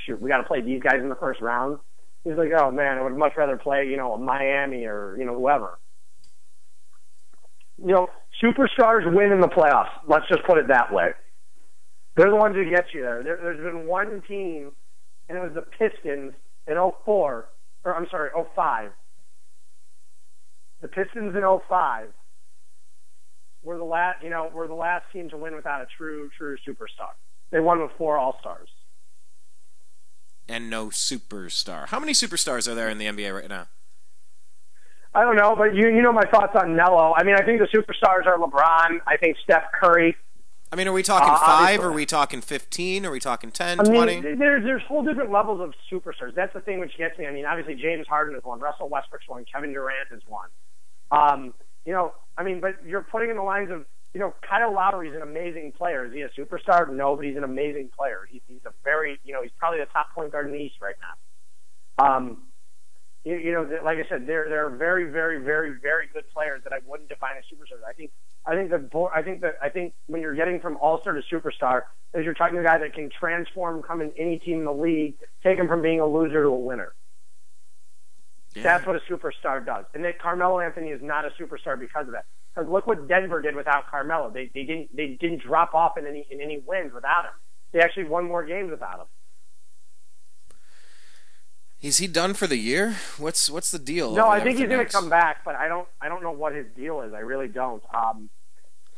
Speaker 3: shoot, we got to play these guys in the first round. He's like, oh man, I would much rather play, Miami or, whoever. Superstars win in the playoffs. Let's just put it that way. They're the ones who get you there. There's been one team, and it was the Pistons in 05. The Pistons in 05 were the last team to win without a true superstar. They won with 4 All-Stars.
Speaker 2: And no superstar. How many superstars are there in the NBA right now?
Speaker 3: I don't know, but you know my thoughts on Melo. I mean, I think the superstars are LeBron. I think Steph Curry.
Speaker 2: I mean, are we talking 5? Are we talking 15? Are we talking 10, 20?
Speaker 3: There's whole different levels of superstars. That's the thing which gets me. I mean, obviously James Harden is one. Russell Westbrook's one. Kevin Durant is one. But you're putting in the lines of, Kyle Lowry's an amazing player. Is he a superstar? No, but he's an amazing player. He's a very, he's probably the top point guard in the East right now. Like I said, they're very, very, very, very good players that I wouldn't define as superstars. I think when you're getting from all-star to superstar, is you're talking to a guy that can transform, come in any team in the league, take him from being a loser to a winner. Yeah. That's what a superstar does. And that Carmelo Anthony is not a superstar because of that. Because look what Denver did without Carmelo. They didn't drop off in any wins without him. They actually won more games without him.
Speaker 2: Is he done for the year? What's the deal?
Speaker 3: No, I think he's going to come back, but I don't know what his deal is. I really don't.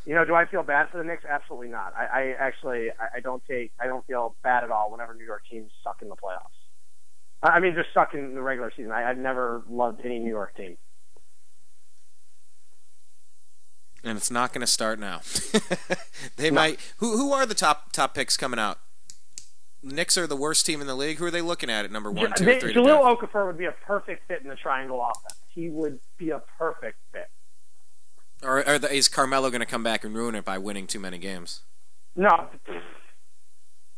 Speaker 3: Do I feel bad for the Knicks? Absolutely not. I don't feel bad at all whenever New York teams suck in the playoffs. I mean, just suck in the regular season. I've never loved any New York team.
Speaker 2: And it's not going to start now. They might. Who are the top picks coming out? The Knicks are the worst team in the league. Who are they looking at number 1, 2, 3?
Speaker 3: Jahlil Okafor would be a perfect fit in the triangle offense. He would be a perfect fit.
Speaker 2: Or is Carmelo going to come back and ruin it by winning too many games?
Speaker 3: No.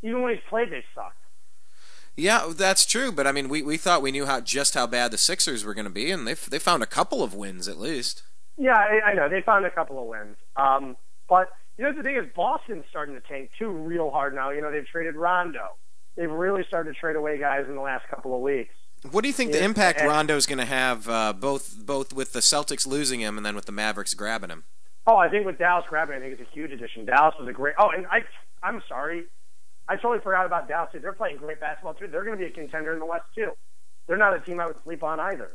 Speaker 3: Even when he's played, they suck.
Speaker 2: Yeah, that's true. But I mean, we thought we knew just how bad the Sixers were going to be, and they found a couple of wins at least.
Speaker 3: Yeah, I know they found a couple of wins. But the thing is, Boston's starting to tank too real hard now. They've traded Rondo. They've really started to trade away guys in the last couple of weeks.
Speaker 2: What do you think the impact Rondo's going to have, both with the Celtics losing him and then with the Mavericks grabbing him?
Speaker 3: Oh, I think with Dallas grabbing him, I think it's a huge addition. Dallas was a great. Oh, and I'm sorry, I totally forgot about Dallas too. They're playing great basketball too. They're going to be a contender in the West too. They're not a team I would sleep on either.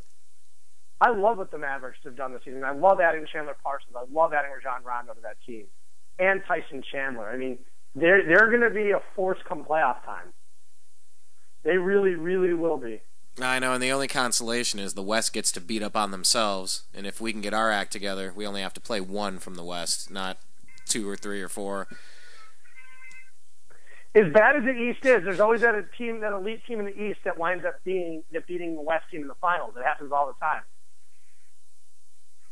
Speaker 3: I love what the Mavericks have done this season. I love adding Chandler Parsons. I love adding Rajon Rondo to that team. And Tyson Chandler. I mean, they're going to be a force come playoff time. They really, really will be.
Speaker 2: I know, and the only consolation is the West gets to beat up on themselves, and if we can get our act together, we only have to play 1 from the West, not 2 or 3 or 4.
Speaker 3: As bad as the East is, there's always that elite team in the East that winds up beating the West team in the finals. It happens all the time.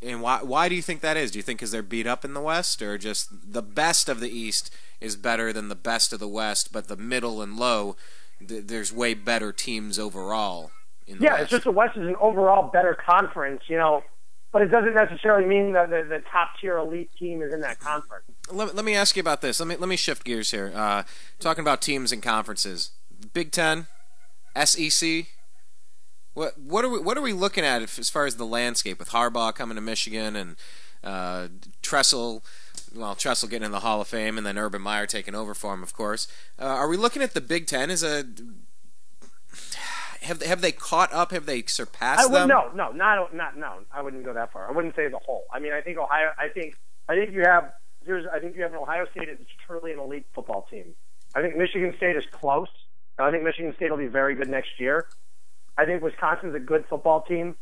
Speaker 2: And why do you think that is? Do you think because they're beat up in the West, or just the best of the East is better than the best of the West, but the middle and low, there's way better teams overall in the West?
Speaker 3: It's just the West is an overall better conference, but it doesn't necessarily mean that the top-tier elite team is in that conference.
Speaker 2: Let me ask you about this. Let me shift gears here. Talking about teams and conferences. Big Ten, SEC. What are we looking at as far as the landscape with Harbaugh coming to Michigan and Tressel getting in the Hall of Fame, and then Urban Meyer taking over for him, of course. Are we looking at the Big Ten as a have they caught up? Have they surpassed them?
Speaker 3: No. I wouldn't go that far. I wouldn't say as a whole. I mean, I think Ohio. I think you have an Ohio State that's truly an elite football team. I think Michigan State is close. I think Michigan State will be very good next year. I think Wisconsin's a good football team,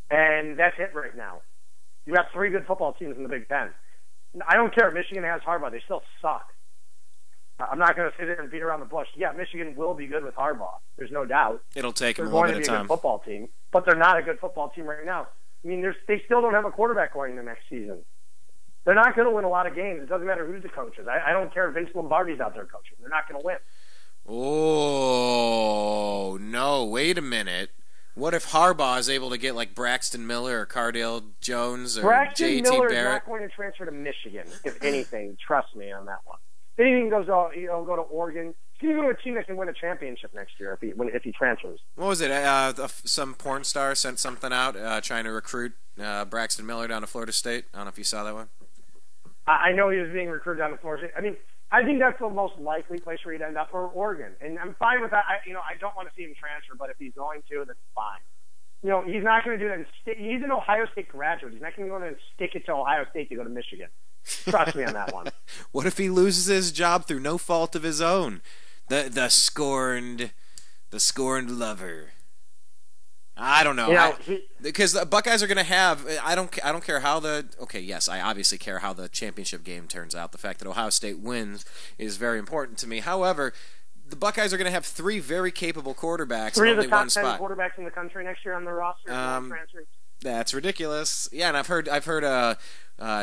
Speaker 3: and that's it right now. You have 3 good football teams in the Big Ten. I don't care if Michigan has Harbaugh; they still suck. I'm not going to sit there and beat around the bush. Yeah, Michigan will be good with Harbaugh. There's no doubt.
Speaker 2: It'll take them a
Speaker 3: little
Speaker 2: bit of time.
Speaker 3: They're going to be a good football team, but they're not a good football team right now. I mean, they still don't have a quarterback going the next season. They're not going to win a lot of games. It doesn't matter who the coach is. I don't care if Vince Lombardi's out there coaching. They're not going to win.
Speaker 2: Oh, no, wait a minute. What if Harbaugh is able to get like Braxton Miller or Cardale Jones or J.T. Barrett?
Speaker 3: Braxton Miller is not going to transfer to Michigan, if anything. Trust me on that one. If anything goes, go to Oregon. He's going to go to a team that can win a championship next year if he transfers.
Speaker 2: What was it? Some porn star sent something out trying to recruit Braxton Miller down to Florida State. I don't know if you saw that one.
Speaker 3: I know he was being recruited down to Florida State. I mean, I think that's the most likely place where he'd end up, for Oregon. And I'm fine with that. I don't want to see him transfer, but if he's going to, that's fine. He's not going to do that. He's an Ohio State graduate. He's not going to go and stick it to Ohio State to go to Michigan. Trust me on that one.
Speaker 2: What if he loses his job through no fault of his own? The scorned lover. I don't know. Because the Buckeyes are going to have. I don't care how the. Okay, yes, I obviously care how the championship game turns out. The fact that Ohio State wins is very important to me. However, the Buckeyes are going to have 3 very capable quarterbacks.
Speaker 3: 3
Speaker 2: in
Speaker 3: of the
Speaker 2: only
Speaker 3: top
Speaker 2: one
Speaker 3: 10
Speaker 2: spot.
Speaker 3: quarterbacks in the country next year on the roster.
Speaker 2: That's ridiculous. Yeah, and I've heard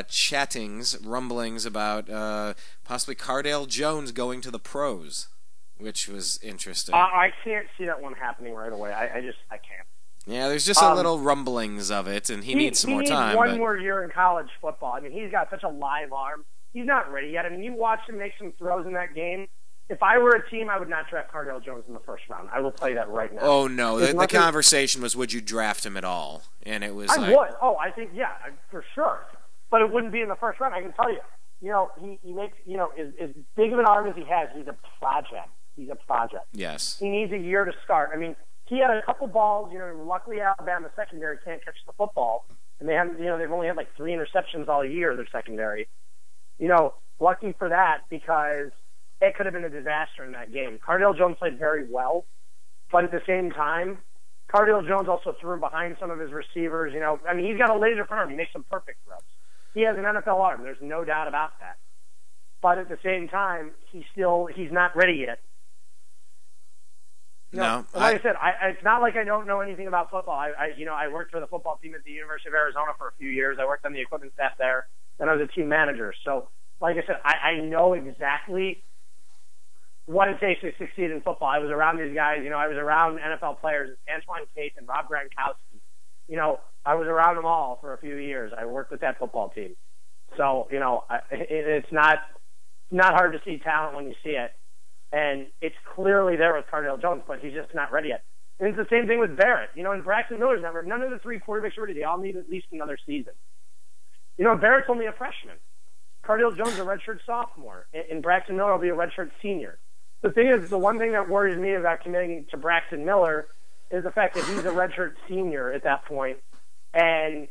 Speaker 2: chattings, rumblings about possibly Cardale Jones going to the pros, which was interesting.
Speaker 3: I can't see that one happening right away. I can't.
Speaker 2: Yeah, there's just a little rumblings of it, and he needs some more time.
Speaker 3: He needs one more year in college football. I mean, he's got such a live arm. He's not ready yet. I mean, you watched him make some throws in that game. If I were a team, I would not draft Cardale Jones in the first round. I will tell you that right now.
Speaker 2: Oh, no. The conversation was, would you draft him at all? And it was
Speaker 3: I would. Oh, I think, yeah, for sure. But it wouldn't be in the first round, I can tell you. He makes, as big of an arm as he has, he's a project. He's a project.
Speaker 2: Yes.
Speaker 3: He needs a year to start. I mean, he had a couple balls. Luckily Alabama secondary can't catch the football, and they've only had like 3 interceptions all year. Their secondary, lucky for that, because it could have been a disaster in that game. Cardale Jones played very well, but at the same time, Cardale Jones also threw him behind some of his receivers. I mean, he's got a laser arm. He makes some perfect throws. He has an NFL arm. There's no doubt about that. But at the same time, he's not ready yet. Like I said, it's not like I don't know anything about football. I worked for the football team at the University of Arizona for a few years. I worked on the equipment staff there, and I was a team manager. So, like I said, I know exactly what it takes to succeed in football. I was around these guys. I was around NFL players, Antoine Tate and Rob Gronkowski. I was around them all for a few years. I worked with that football team. So, it's not hard to see talent when you see it. And it's clearly there with Cardale Jones, but he's just not ready yet. And it's the same thing with Barrett. And Braxton Miller's not ready. None of the 3 quarterbacks are ready. They all need at least another season. Barrett's only a freshman. Cardale Jones is a redshirt sophomore, and Braxton Miller will be a redshirt senior. The thing is, the one thing that worries me about committing to Braxton Miller is the fact that he's a redshirt senior at that point, and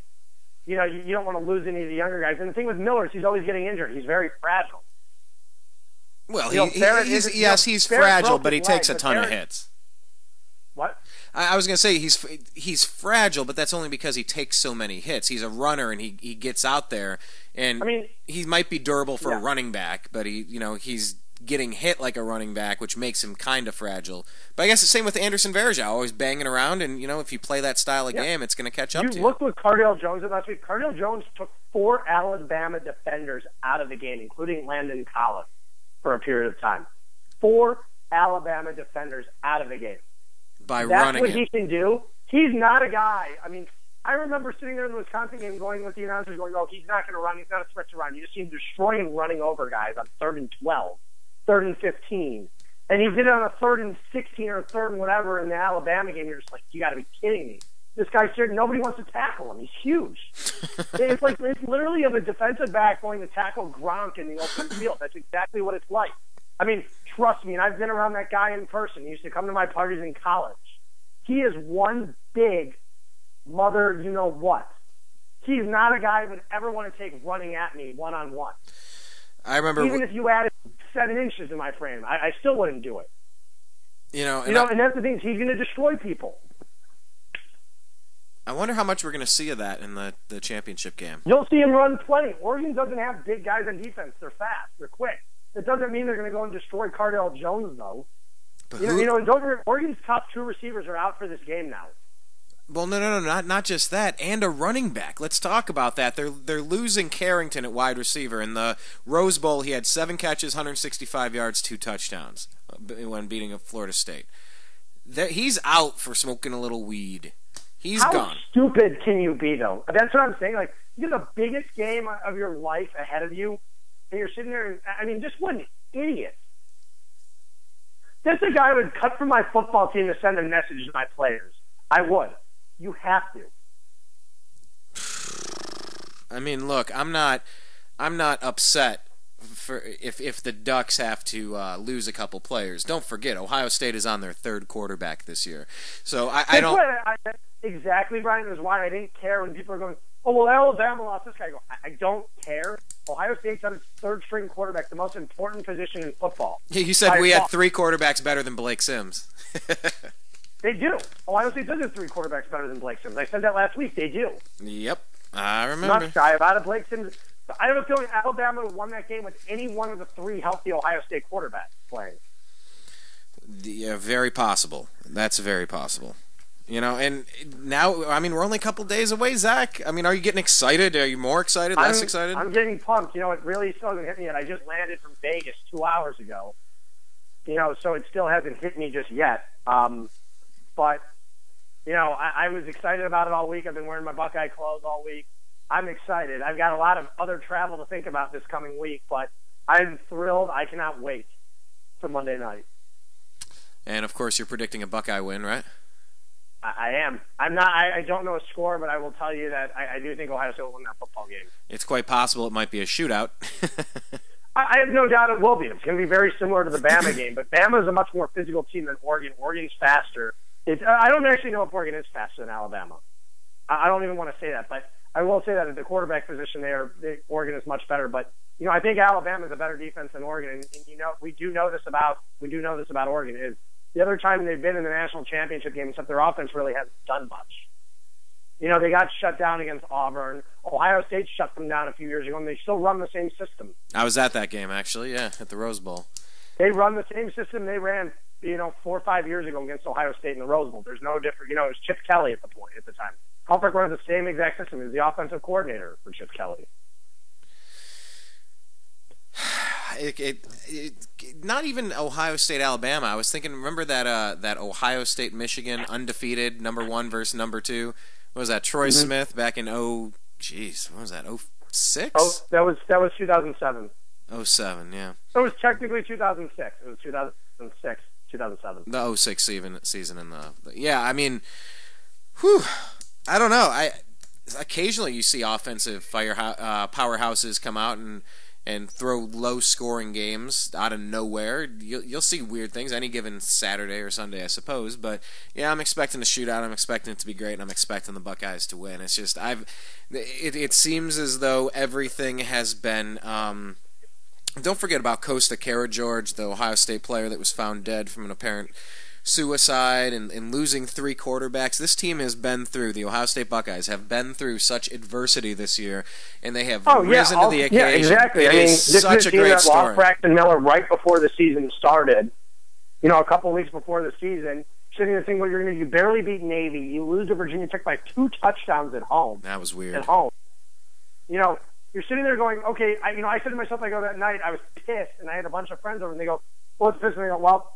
Speaker 3: you don't want to lose any of the younger guys. And the thing with Miller is he's always getting injured. He's very fragile.
Speaker 2: Well, he's fragile, but he takes a ton of hits.
Speaker 3: What?
Speaker 2: I was gonna say he's fragile, but that's only because he takes so many hits. He's a runner, and he gets out there, and he might be durable for a running back, but he's getting hit like a running back, which makes him kind of fragile. But I guess the same with Anderson Varejao, always banging around, and if you play that style of game, it's going to catch up to you.
Speaker 3: You looked with Cardale Jones last week. Cardale Jones took 4 Alabama defenders out of the game, including Landon Collins, for a period of time. 4 Alabama defenders out of the game.
Speaker 2: Running
Speaker 3: That's what he can do. He's not a guy. I mean, I remember sitting there in the Wisconsin game going with the announcers going, oh, he's not going to run. He's not a threat to run. You just see him destroying running over guys on 3rd and 12, 3rd and 15. And he did it on a 3rd and 16 or 3rd and whatever in the Alabama game. You're just like, you got to be kidding me. This guy's here. Nobody wants to tackle him. He's huge. It's literally of a defensive back going to tackle Gronk in the open field. That's exactly what it's like. I mean, trust me, and I've been around that guy in person. He used to come to my parties in college. He is one big mother, you-know-what. He's not a guy that would ever want to take running at me one-on-one.
Speaker 2: I remember...
Speaker 3: Even if you added 7 inches in my frame, I still wouldn't do it. And that's the thing. He's going to destroy people.
Speaker 2: I wonder how much we're going to see of that in the championship game.
Speaker 3: You'll see him run plenty. Oregon doesn't have big guys on defense. They're fast. They're quick. That doesn't mean they're going to go and destroy Cardale Jones, though. Oregon's top 2 receivers are out for this game now.
Speaker 2: Well, no, not just that, and a running back. Let's talk about that. They're losing Carrington at wide receiver. In the Rose Bowl, he had 7 catches, 165 yards, 2 touchdowns when beating Florida State. He's out for smoking a little weed. He's gone. How
Speaker 3: stupid can you be, though? That's what I'm saying. Like, you have the biggest game of your life ahead of you, and you're sitting there, and, just what an idiot. That's a guy who would cut from my football team to send a message to my players. I would. You have to.
Speaker 2: I mean, look, I'm not upset for if the Ducks have to lose a couple players. Don't forget, Ohio State is on their 3rd quarterback this year. So I don't...
Speaker 3: Exactly, Brian. That's why I didn't care when people are going, oh, well, Alabama lost this guy. I go, I don't care. Ohio State's on its 3rd-string quarterback, the most important position in football.
Speaker 2: Yeah, you said we had 3 quarterbacks better than Blake Sims.
Speaker 3: They do. Ohio State does have 3 quarterbacks better than Blake Sims. I said that last week. They do.
Speaker 2: Yep, I remember.
Speaker 3: Not shy about it. Blake Sims. I have a feeling Alabama would have won that game with any one of the 3 healthy Ohio State quarterbacks playing.
Speaker 2: Yeah, very possible. That's very possible. And now, I mean, we're only a couple days away, Zach. I mean, are you getting excited? Are you more excited, less excited?
Speaker 3: I'm getting pumped. It really still hasn't hit me yet. I just landed from Vegas 2 hours ago. So it still hasn't hit me just yet. But, I was excited about it all week. I've been wearing my Buckeye clothes all week. I'm excited. I've got a lot of other travel to think about this coming week, but I'm thrilled. I cannot wait for Monday night.
Speaker 2: And, of course, you're predicting a Buckeye win, right?
Speaker 3: I am. I'm not. I don't know a score, but I will tell you that I do think Ohio State will win that football game.
Speaker 2: It's quite possible it might be a shootout.
Speaker 3: I have no doubt it will be. It's going to be very similar to the Bama game, but Bama is a much more physical team than Oregon. Oregon's faster. I don't actually know if Oregon is faster than Alabama. I don't even want to say that, but I will say that at the quarterback position Oregon is much better. But I think Alabama is a better defense than Oregon, and we do know this about Oregon is. The other time they've been in the national championship game, except their offense really hasn't done much. They got shut down against Auburn. Ohio State shut them down a few years ago, and they still run the same system.
Speaker 2: I was at that game, actually, at the Rose Bowl.
Speaker 3: They run the same system they ran, 4 or 5 years ago against Ohio State in the Rose Bowl. There's no different. It was Chip Kelly at the time. Helfrich runs the same exact system. He's the offensive coordinator for Chip Kelly.
Speaker 2: Not even Ohio State, Alabama. I was thinking, remember that Ohio State, Michigan, undefeated, #1 versus #2? What was that? Troy Smith back in what was that? 06?
Speaker 3: Oh, that was 2007.
Speaker 2: 07, yeah.
Speaker 3: It was technically 2006. It was 2006, 2007.
Speaker 2: The 06 season in the yeah. I mean, I don't know. Occasionally you see offensive powerhouses come out and throw low-scoring games out of nowhere. You'll see weird things any given Saturday or Sunday, I suppose. But yeah, I'm expecting a shootout. I'm expecting it to be great, and I'm expecting the Buckeyes to win. It's just it seems as though everything has been. Don't forget about Costa Karageorge, the Ohio State player that was found dead from an apparent suicide and losing 3 quarterbacks. This team has been through, the Ohio State Buckeyes have been through such adversity this year, and they have risen to the occasion.
Speaker 3: Yeah, exactly.
Speaker 2: It is such a great story.
Speaker 3: Lost Braxton Miller right before the season started, a couple of weeks before the season, sitting there thinking, well, you barely beat Navy, you lose to Virginia Tech by 2 touchdowns at home.
Speaker 2: That was weird.
Speaker 3: At home. You're sitting there going, okay, I said to myself, that night, I was pissed, and I had a bunch of friends over, and they go, well, it's pissed, and I go, well,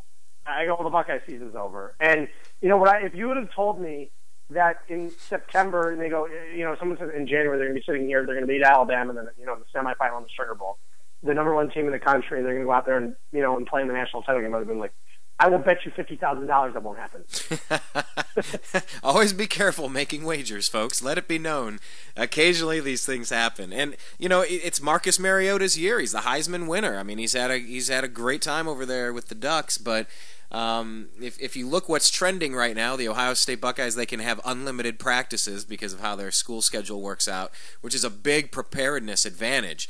Speaker 3: the Buckeye season's over. And, if you would have told me that in September, and they go, someone says in January they're going to be sitting here, they're going to beat Alabama, and then, in the semifinal in the Sugar Bowl, the number 1 team in the country, they're going to go out there and, and play in the national title game, I would have been like, I will bet you $50,000 that won't happen.
Speaker 2: Always be careful making wagers, folks. Let it be known. Occasionally these things happen. And, it's Marcus Mariota's year. He's the Heisman winner. I mean, he's had a great time over there with the Ducks, but if you look what's trending right now, the Ohio State Buckeyes, they can have unlimited practices because of how their school schedule works out, which is a big preparedness advantage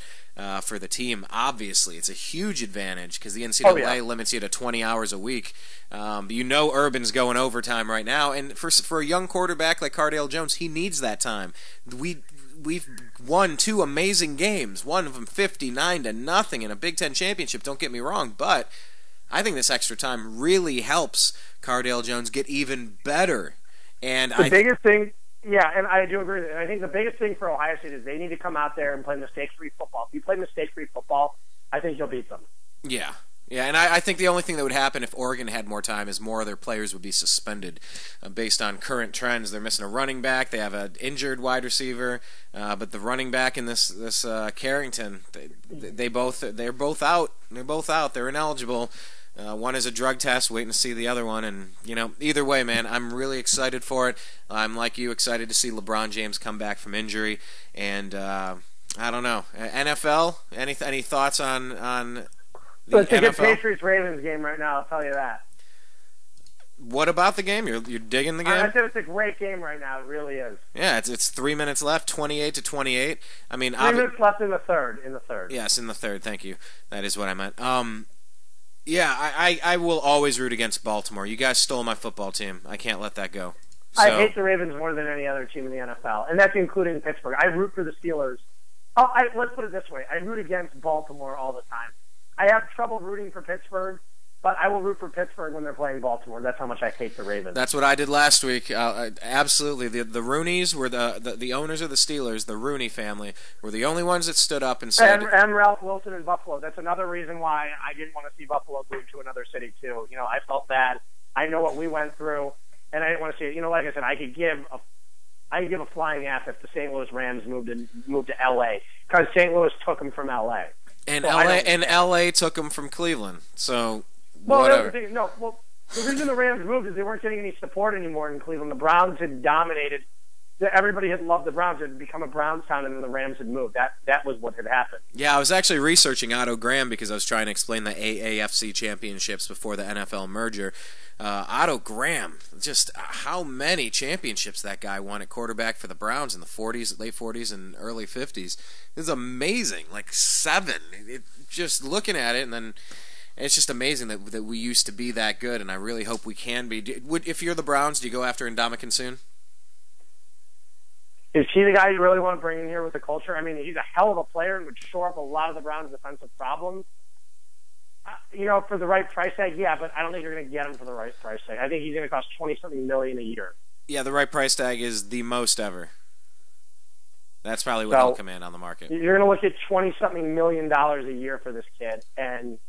Speaker 2: for the team. Obviously, it's a huge advantage because the NCAA limits you to 20 hours a week. Urban's going overtime right now, and for a young quarterback like Cardale Jones, he needs that time. We've won 2 amazing games, one of them 59-0 in a Big Ten championship. Don't get me wrong, but I think this extra time really helps Cardale Jones get even better. And
Speaker 3: the biggest thing, and I do agree with it. I think the biggest thing for Ohio State is they need to come out there and play mistake-free football. If you play mistake-free football, I think you'll beat them.
Speaker 2: Yeah, and I think the only thing that would happen if Oregon had more time is more of their players would be suspended based on current trends. They're missing a running back. They have an injured wide receiver, but the running back in this Carrington, they're both out. They're both out. They're ineligible. One is a drug test, waiting to see the other one, and either way, man, I'm really excited for it. I'm like you, excited to see LeBron James come back from injury, and I don't know, NFL. Any thoughts on the
Speaker 3: It's a
Speaker 2: NFL?
Speaker 3: good Patriots-Ravens game right now. I'll tell you that.
Speaker 2: What about the game? You're digging the game?
Speaker 3: I said it's a great game right now. It really is.
Speaker 2: Yeah, it's 3 minutes left, 28-28. I mean,
Speaker 3: 3 minutes left in the third.
Speaker 2: Yes, in the third. Thank you. That is what I meant. Yeah, I will always root against Baltimore. You guys stole my football team. I can't let that go.
Speaker 3: I hate the Ravens more than any other team in the NFL, and that's including Pittsburgh. I root for the Steelers. Let's put it this way. I root against Baltimore all the time. I have trouble rooting for Pittsburgh, but I will root for Pittsburgh when they're playing Baltimore. That's how much I hate the Ravens.
Speaker 2: That's what I did last week. Absolutely. The Rooneys were the owners of the Steelers, the Rooney family, were the only ones that stood up and said...
Speaker 3: And Ralph Wilson in Buffalo. That's another reason why I didn't want to see Buffalo move to another city, too. I felt bad. I know what we went through, and I didn't want to see it. Like I said, I could give a flying F if the St. Louis Rams moved to L.A., because St. Louis took them from L.A.
Speaker 2: And L.A. took them from Cleveland, so...
Speaker 3: Well,
Speaker 2: whatever.
Speaker 3: The reason the Rams moved is they weren't getting any support anymore in Cleveland. The Browns had dominated. Everybody had loved the Browns. It had become a Browns town, and then the Rams had moved. That was what had happened.
Speaker 2: Yeah, I was actually researching Otto Graham because I was trying to explain the AAFC championships before the NFL merger. Otto Graham, just how many championships that guy won at quarterback for the Browns in the 40s, late 40s, and early 50s. It's amazing, like 7. Just looking at it, and then... It's just amazing that we used to be that good, and I really hope we can be. If you're the Browns, do you go after Ndamukong Suh?
Speaker 3: Is he the guy you really want to bring in here with the culture? I mean, he's a hell of a player and would shore up a lot of the Browns' defensive problems. For the right price tag, yeah, but I don't think you're going to get him for the right price tag. I think he's going to cost $20-something million a year.
Speaker 2: Yeah, the right price tag is the most ever. That's probably what he'll command on the market.
Speaker 3: You're going to look at $20-something million a year for this kid, and...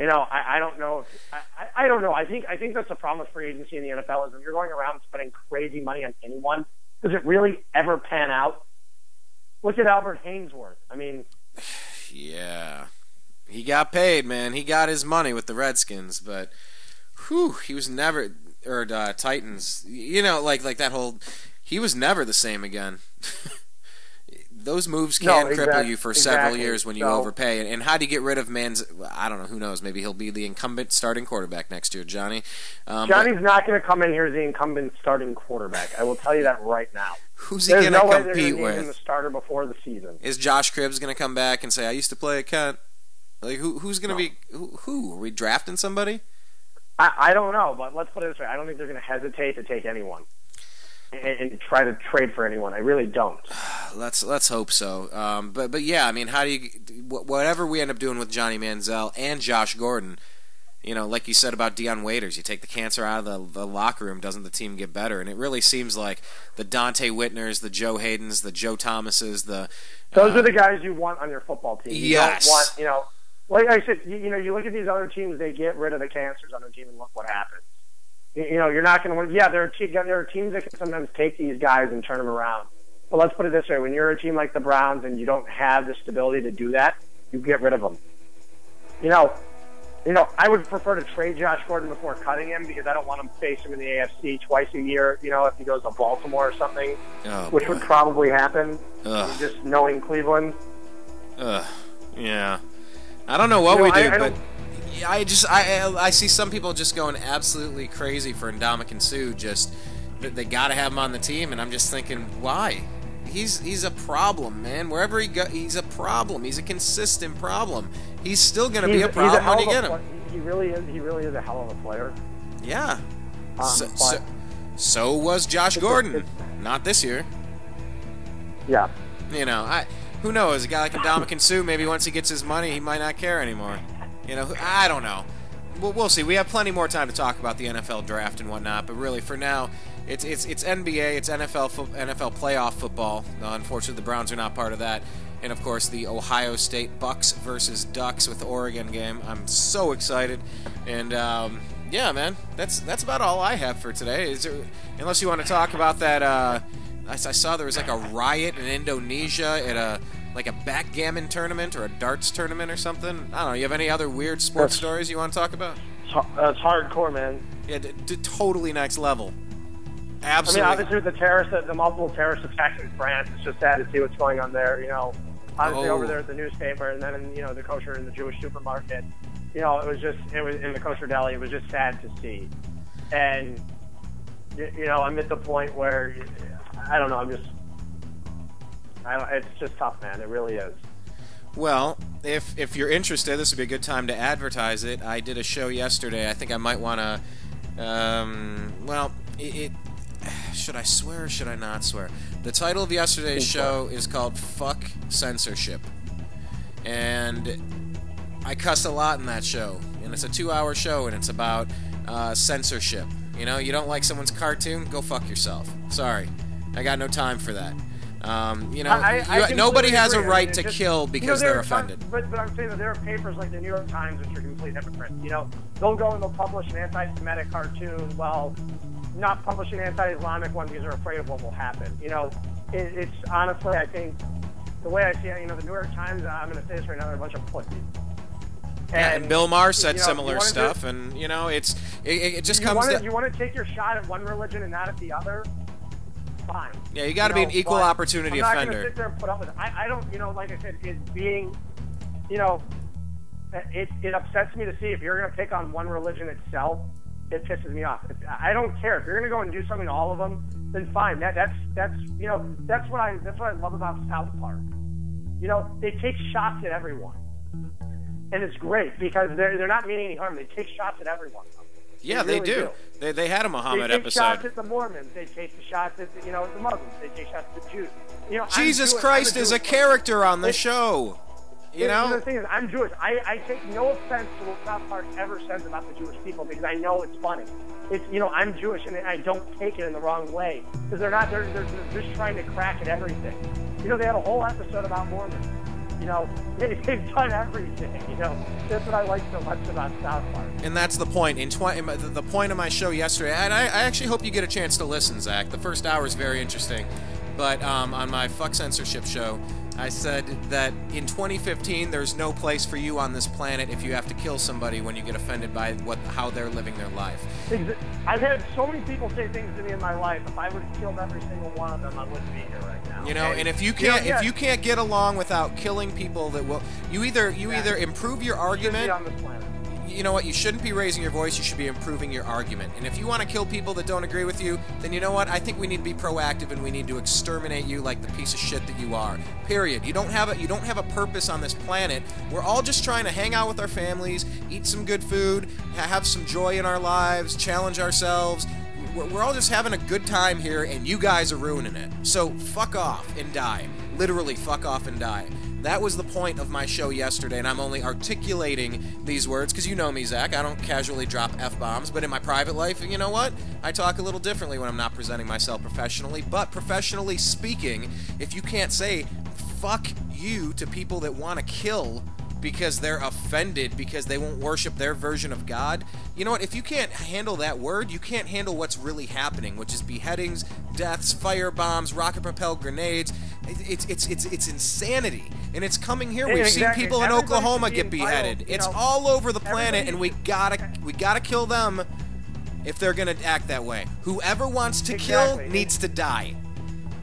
Speaker 3: I don't know. I don't know. I think that's the problem with free agency in the NFL is if you're going around spending crazy money on anyone, does it really ever pan out? Look at Albert Hainsworth. I mean,
Speaker 2: yeah, he got paid, man. He got his money with the Redskins, but he was never Titans. Like that whole. He was never the same again. Those moves can cripple you for several years when you overpay. And how do you get rid of I don't know, who knows? Maybe he'll be the incumbent starting quarterback next year, Johnny.
Speaker 3: Johnny's not going to come in here as the incumbent starting quarterback. I will tell you that right now.
Speaker 2: Who's he going to compete with? There's no way they're going to
Speaker 3: name him the starter before the season.
Speaker 2: Is Josh Cribbs going to come back and say, I used to play at Kent? Like, who's going to be... Who? Are we drafting somebody?
Speaker 3: I don't know, but let's put it this way. I don't think they're going to hesitate to take anyone and try to trade for anyone. I really don't.
Speaker 2: Let's hope so. But yeah, I mean, how do you whatever we end up doing with Johnny Manziel and Josh Gordon, you know, like you said about Dion Waiters, you take the cancer out of the locker room, doesn't the team get better? And it really seems like the Dante Whitners, the Joe Haydens, the Joe Thomases,
Speaker 3: those are the guys you want on your football team. You
Speaker 2: yes.
Speaker 3: don't want, you know, like I said, you know, you look at these other teams, they get rid of the cancers on the team, and look what happens. You know, you're not going to win. Yeah, there are teams that can sometimes take these guys and turn them around. But let's put it this way: when you're a team like the Browns and you don't have the stability to do that, you get rid of them. You know, I would prefer to trade Josh Gordon before cutting him because I don't want him to face him in the AFC twice a year. You know, if he goes to Baltimore or something, which would probably happen. Just knowing Cleveland.
Speaker 2: Yeah. I don't know what we do, but I see some people just going absolutely crazy for Ndamukong Suh. Just they got to have him on the team, and I'm just thinking, why? He's a problem, man. Wherever he goes, he's a problem. He's a consistent problem. He's still going to be a problem when you get him.
Speaker 3: He really is. He really is a hell of a player.
Speaker 2: Yeah. So was Josh Gordon. Not this year.
Speaker 3: Yeah.
Speaker 2: You know, who knows? A guy like Ndamukong Suh, maybe once he gets his money, he might not care anymore. You know, I don't know. We'll see. We have plenty more time to talk about the NFL draft and whatnot, but really, for now, it's NBA, it's NFL playoff football. Unfortunately, the Browns are not part of that. And, of course, the Ohio State Bucks versus Ducks with the Oregon game. I'm so excited. And, yeah, man, that's about all I have for today. Unless you want to talk about that, I saw there was like a riot in Indonesia at a backgammon tournament or a darts tournament or something. I don't know. You have any other weird sports stories you want to talk about?
Speaker 3: It's hardcore, man.
Speaker 2: Yeah, totally next level. Absolutely.
Speaker 3: I mean, obviously with the multiple terrorist attacks in France, it's just sad to see what's going on there. You know, obviously over there at the newspaper, and then in, you know, the kosher and the Jewish supermarket. You know, it was in the kosher deli. It was just sad to see, and you know, I'm at the point where I don't know. It's just tough, man. It really is.
Speaker 2: Well, if you're interested, this would be a good time to advertise it. I did a show yesterday. I think I might want to. Should I swear or should I not swear? The title of yesterday's show is called "Fuck Censorship," and I cussed a lot in that show. And it's a 2-hour show, and it's about censorship. You know, you don't like someone's cartoon? Go fuck yourself. Sorry, I got no time for that. You know, nobody has a right to kill because they're offended.
Speaker 3: But I'm saying that there are papers like the New York Times which are complete hypocrites. You know, they'll go and they'll publish an anti-Semitic cartoon while not publish an anti-Islamic one because they're afraid of what will happen. You know, it's honestly, I think, the way I see it, you know, the New York Times, I'm going to say this right now, they're a bunch of pussies.
Speaker 2: And Bill Maher said similar stuff, and, you know, it just comes to...
Speaker 3: You want to take your shot at one religion and not at the other? Fine.
Speaker 2: Yeah, you got to be an equal opportunity offender.
Speaker 3: I'm not going to sit there and put up with it. I don't, you know, like I said, it's being, you know, it upsets me to see if you're going to pick on one religion itself, it pisses me off. I don't care. If you're going to go and do something to all of them, then fine. That's you know, that's what I love about South Park. You know, they take shots at everyone. And it's great because they're not meaning any harm. They take shots at everyone.
Speaker 2: Yeah, they do. They had a Muhammad episode.
Speaker 3: They take shots at the Mormons. They take the shots at the Muslims. They take shots at the Jews. You know,
Speaker 2: Jesus Christ is a character on the show. You know?
Speaker 3: The thing is, I'm Jewish. I take no offense to what South Park ever says about the Jewish people because I know it's funny. It's, you know, I'm Jewish and I don't take it in the wrong way because they're just trying to crack at everything. You know, they had a whole episode about Mormons. You know, they've done everything. You know, that's what I like so much about South Park.
Speaker 2: And that's the point. The point of my show yesterday, and I actually hope you get a chance to listen, Zach. The first hour is very interesting. But on my Fuck Censorship show, I said that in 2015, there's no place for you on this planet if you have to kill somebody when you get offended by how they're living their life.
Speaker 3: I've had so many people say things to me in my life. If I would have killed every single one of them, I wouldn't be here right now.
Speaker 2: You know, and if you can't get along without killing people, that will you either improve your argument.
Speaker 3: On this planet.
Speaker 2: you know what? You shouldn't be raising your voice. You should be improving your argument. And if you want to kill people that don't agree with you, then you know what? I think we need to be proactive and we need to exterminate you like the piece of shit that you are. Period. You don't have a purpose on this planet. We're all just trying to hang out with our families, eat some good food, have some joy in our lives, challenge ourselves. We're all just having a good time here, and you guys are ruining it. So fuck off and die. Literally, fuck off and die. That was the point of my show yesterday, and I'm only articulating these words because you know me, Zach. I don't casually drop F-bombs, but in my private life, you know what? I talk a little differently when I'm not presenting myself professionally. But professionally speaking, if you can't say fuck you to people that want to kill because they're offended because they won't worship their version of God, you know what? If you can't handle that word, you can't handle what's really happening, which is beheadings, deaths, fire bombs, rocket-propelled grenades. It's insanity, and it's coming here. We've seen people in Oklahoma get beheaded. It's all over the planet, and we gotta kill them if they're gonna act that way. Whoever wants to kill needs to die.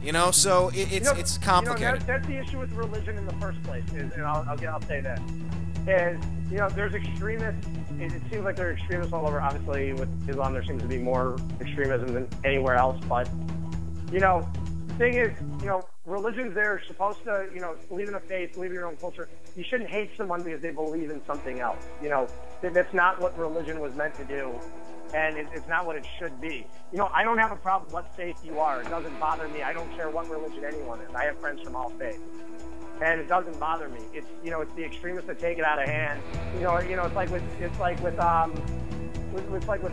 Speaker 2: You know, so it's complicated.
Speaker 3: That's the issue with religion in the first place. And I'll say that is, there's extremists. It seems like there are extremists all over. Obviously, with Islam, there seems to be more extremism than anywhere else. But the thing is, religion's there, supposed to, believe in a faith, believe in your own culture. You shouldn't hate someone because they believe in something else. That's not what religion was meant to do. And it's not what it should be. I don't have a problem what faith you are. It doesn't bother me. I don't care what religion anyone is. I have friends from all faiths. And it doesn't bother me. It's the extremists that take it out of hand. It's like with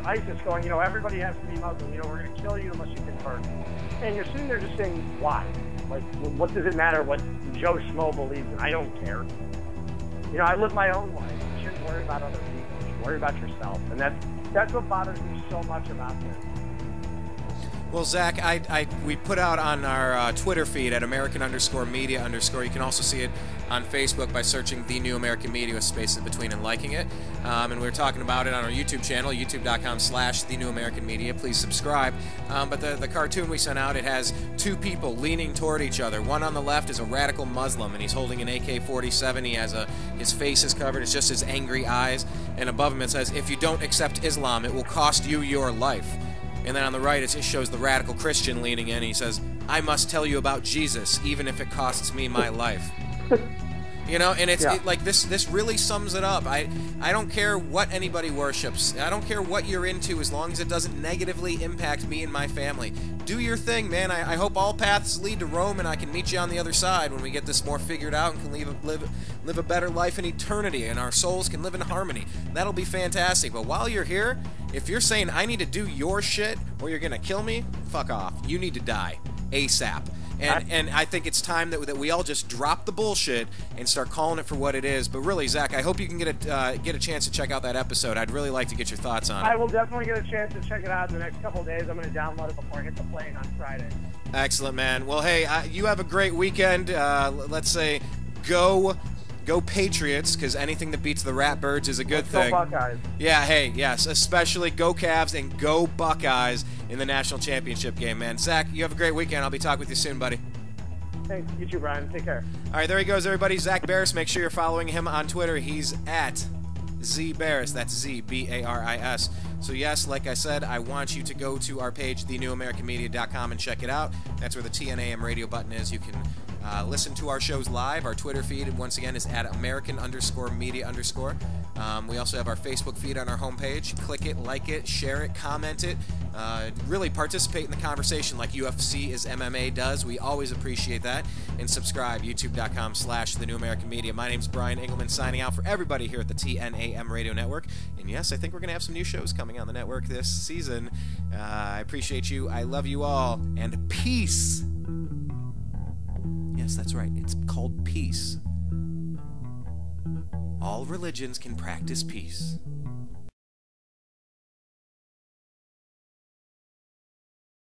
Speaker 3: ISIS going, everybody has to be Muslim. We're going to kill you unless you convert. And you're sitting there just saying, why? Like, what does it matter what Joe Schmo believes in? I don't care. I live my own life. You shouldn't worry about other people. You should worry about yourself. And that's what bothers me so much about this.
Speaker 2: Well, Zach, we put out on our Twitter feed at American_media_. You can also see it on Facebook by searching The New American Media with spaces between and liking it. And we were talking about it on our YouTube channel, youtube.com/The New American Media. Please subscribe. But the cartoon we sent out, it has two people leaning toward each other. One on the left is a radical Muslim, and he's holding an AK-47. He has his face is covered. It's just his angry eyes. And above him it says, "If you don't accept Islam, it will cost you your life." And then on the right, it just shows the radical Christian leaning in. He says, "I must tell you about Jesus, even if it costs me my life." And it's like this really sums it up. I don't care what anybody worships. I don't care what you're into as long as it doesn't negatively impact me and my family. Do your thing, man. I hope all paths lead to Rome, and I can meet you on the other side when we get this more figured out and can live a better life in eternity, and our souls can live in harmony. That'll be fantastic. But while you're here, if you're saying I need to do your shit or you're gonna kill me, fuck off. You need to die ASAP. And I think it's time that we all just drop the bullshit and start calling it for what it is. But really, Zach, I hope you can get a chance to check out that episode. I'd really like to get your thoughts on it.
Speaker 3: I will definitely get a chance to check it out in the next couple of days. I'm going to download it before I hit the plane on Friday.
Speaker 2: Excellent, man. Well, hey, you have a great weekend. Let's say go Patriots, because anything that beats the Ratbirds is a good thing.
Speaker 3: Go Buckeyes.
Speaker 2: Yeah, hey, yes, especially go Cavs and go Buckeyes in the national championship game, man. Zach, you have a great weekend. I'll be talking with you soon, buddy.
Speaker 3: Thanks. You too, Brian. Take care.
Speaker 2: All right, there he goes, everybody. Zak Baris. Make sure you're following him on Twitter. He's at Z Baris. That's Z B-A-R-I-S. So yes, like I said, I want you to go to our page, thenewamericanmedia.com, and check it out. That's where the TNAM radio button is. You can listen to our shows live. Our Twitter feed, once again, is at American_media_. We also have our Facebook feed on our homepage. Click it, like it, share it, comment it. Really participate in the conversation like UFC is MMA does. We always appreciate that. And subscribe, youtube.com/The New American Media. My name's Brian Engelman, signing out for everybody here at the TNAM Radio Network. And yes, I think we're going to have some new shows coming on the network this season. I appreciate you. I love you all. And peace. Yes, that's right. It's called peace. All religions can practice peace.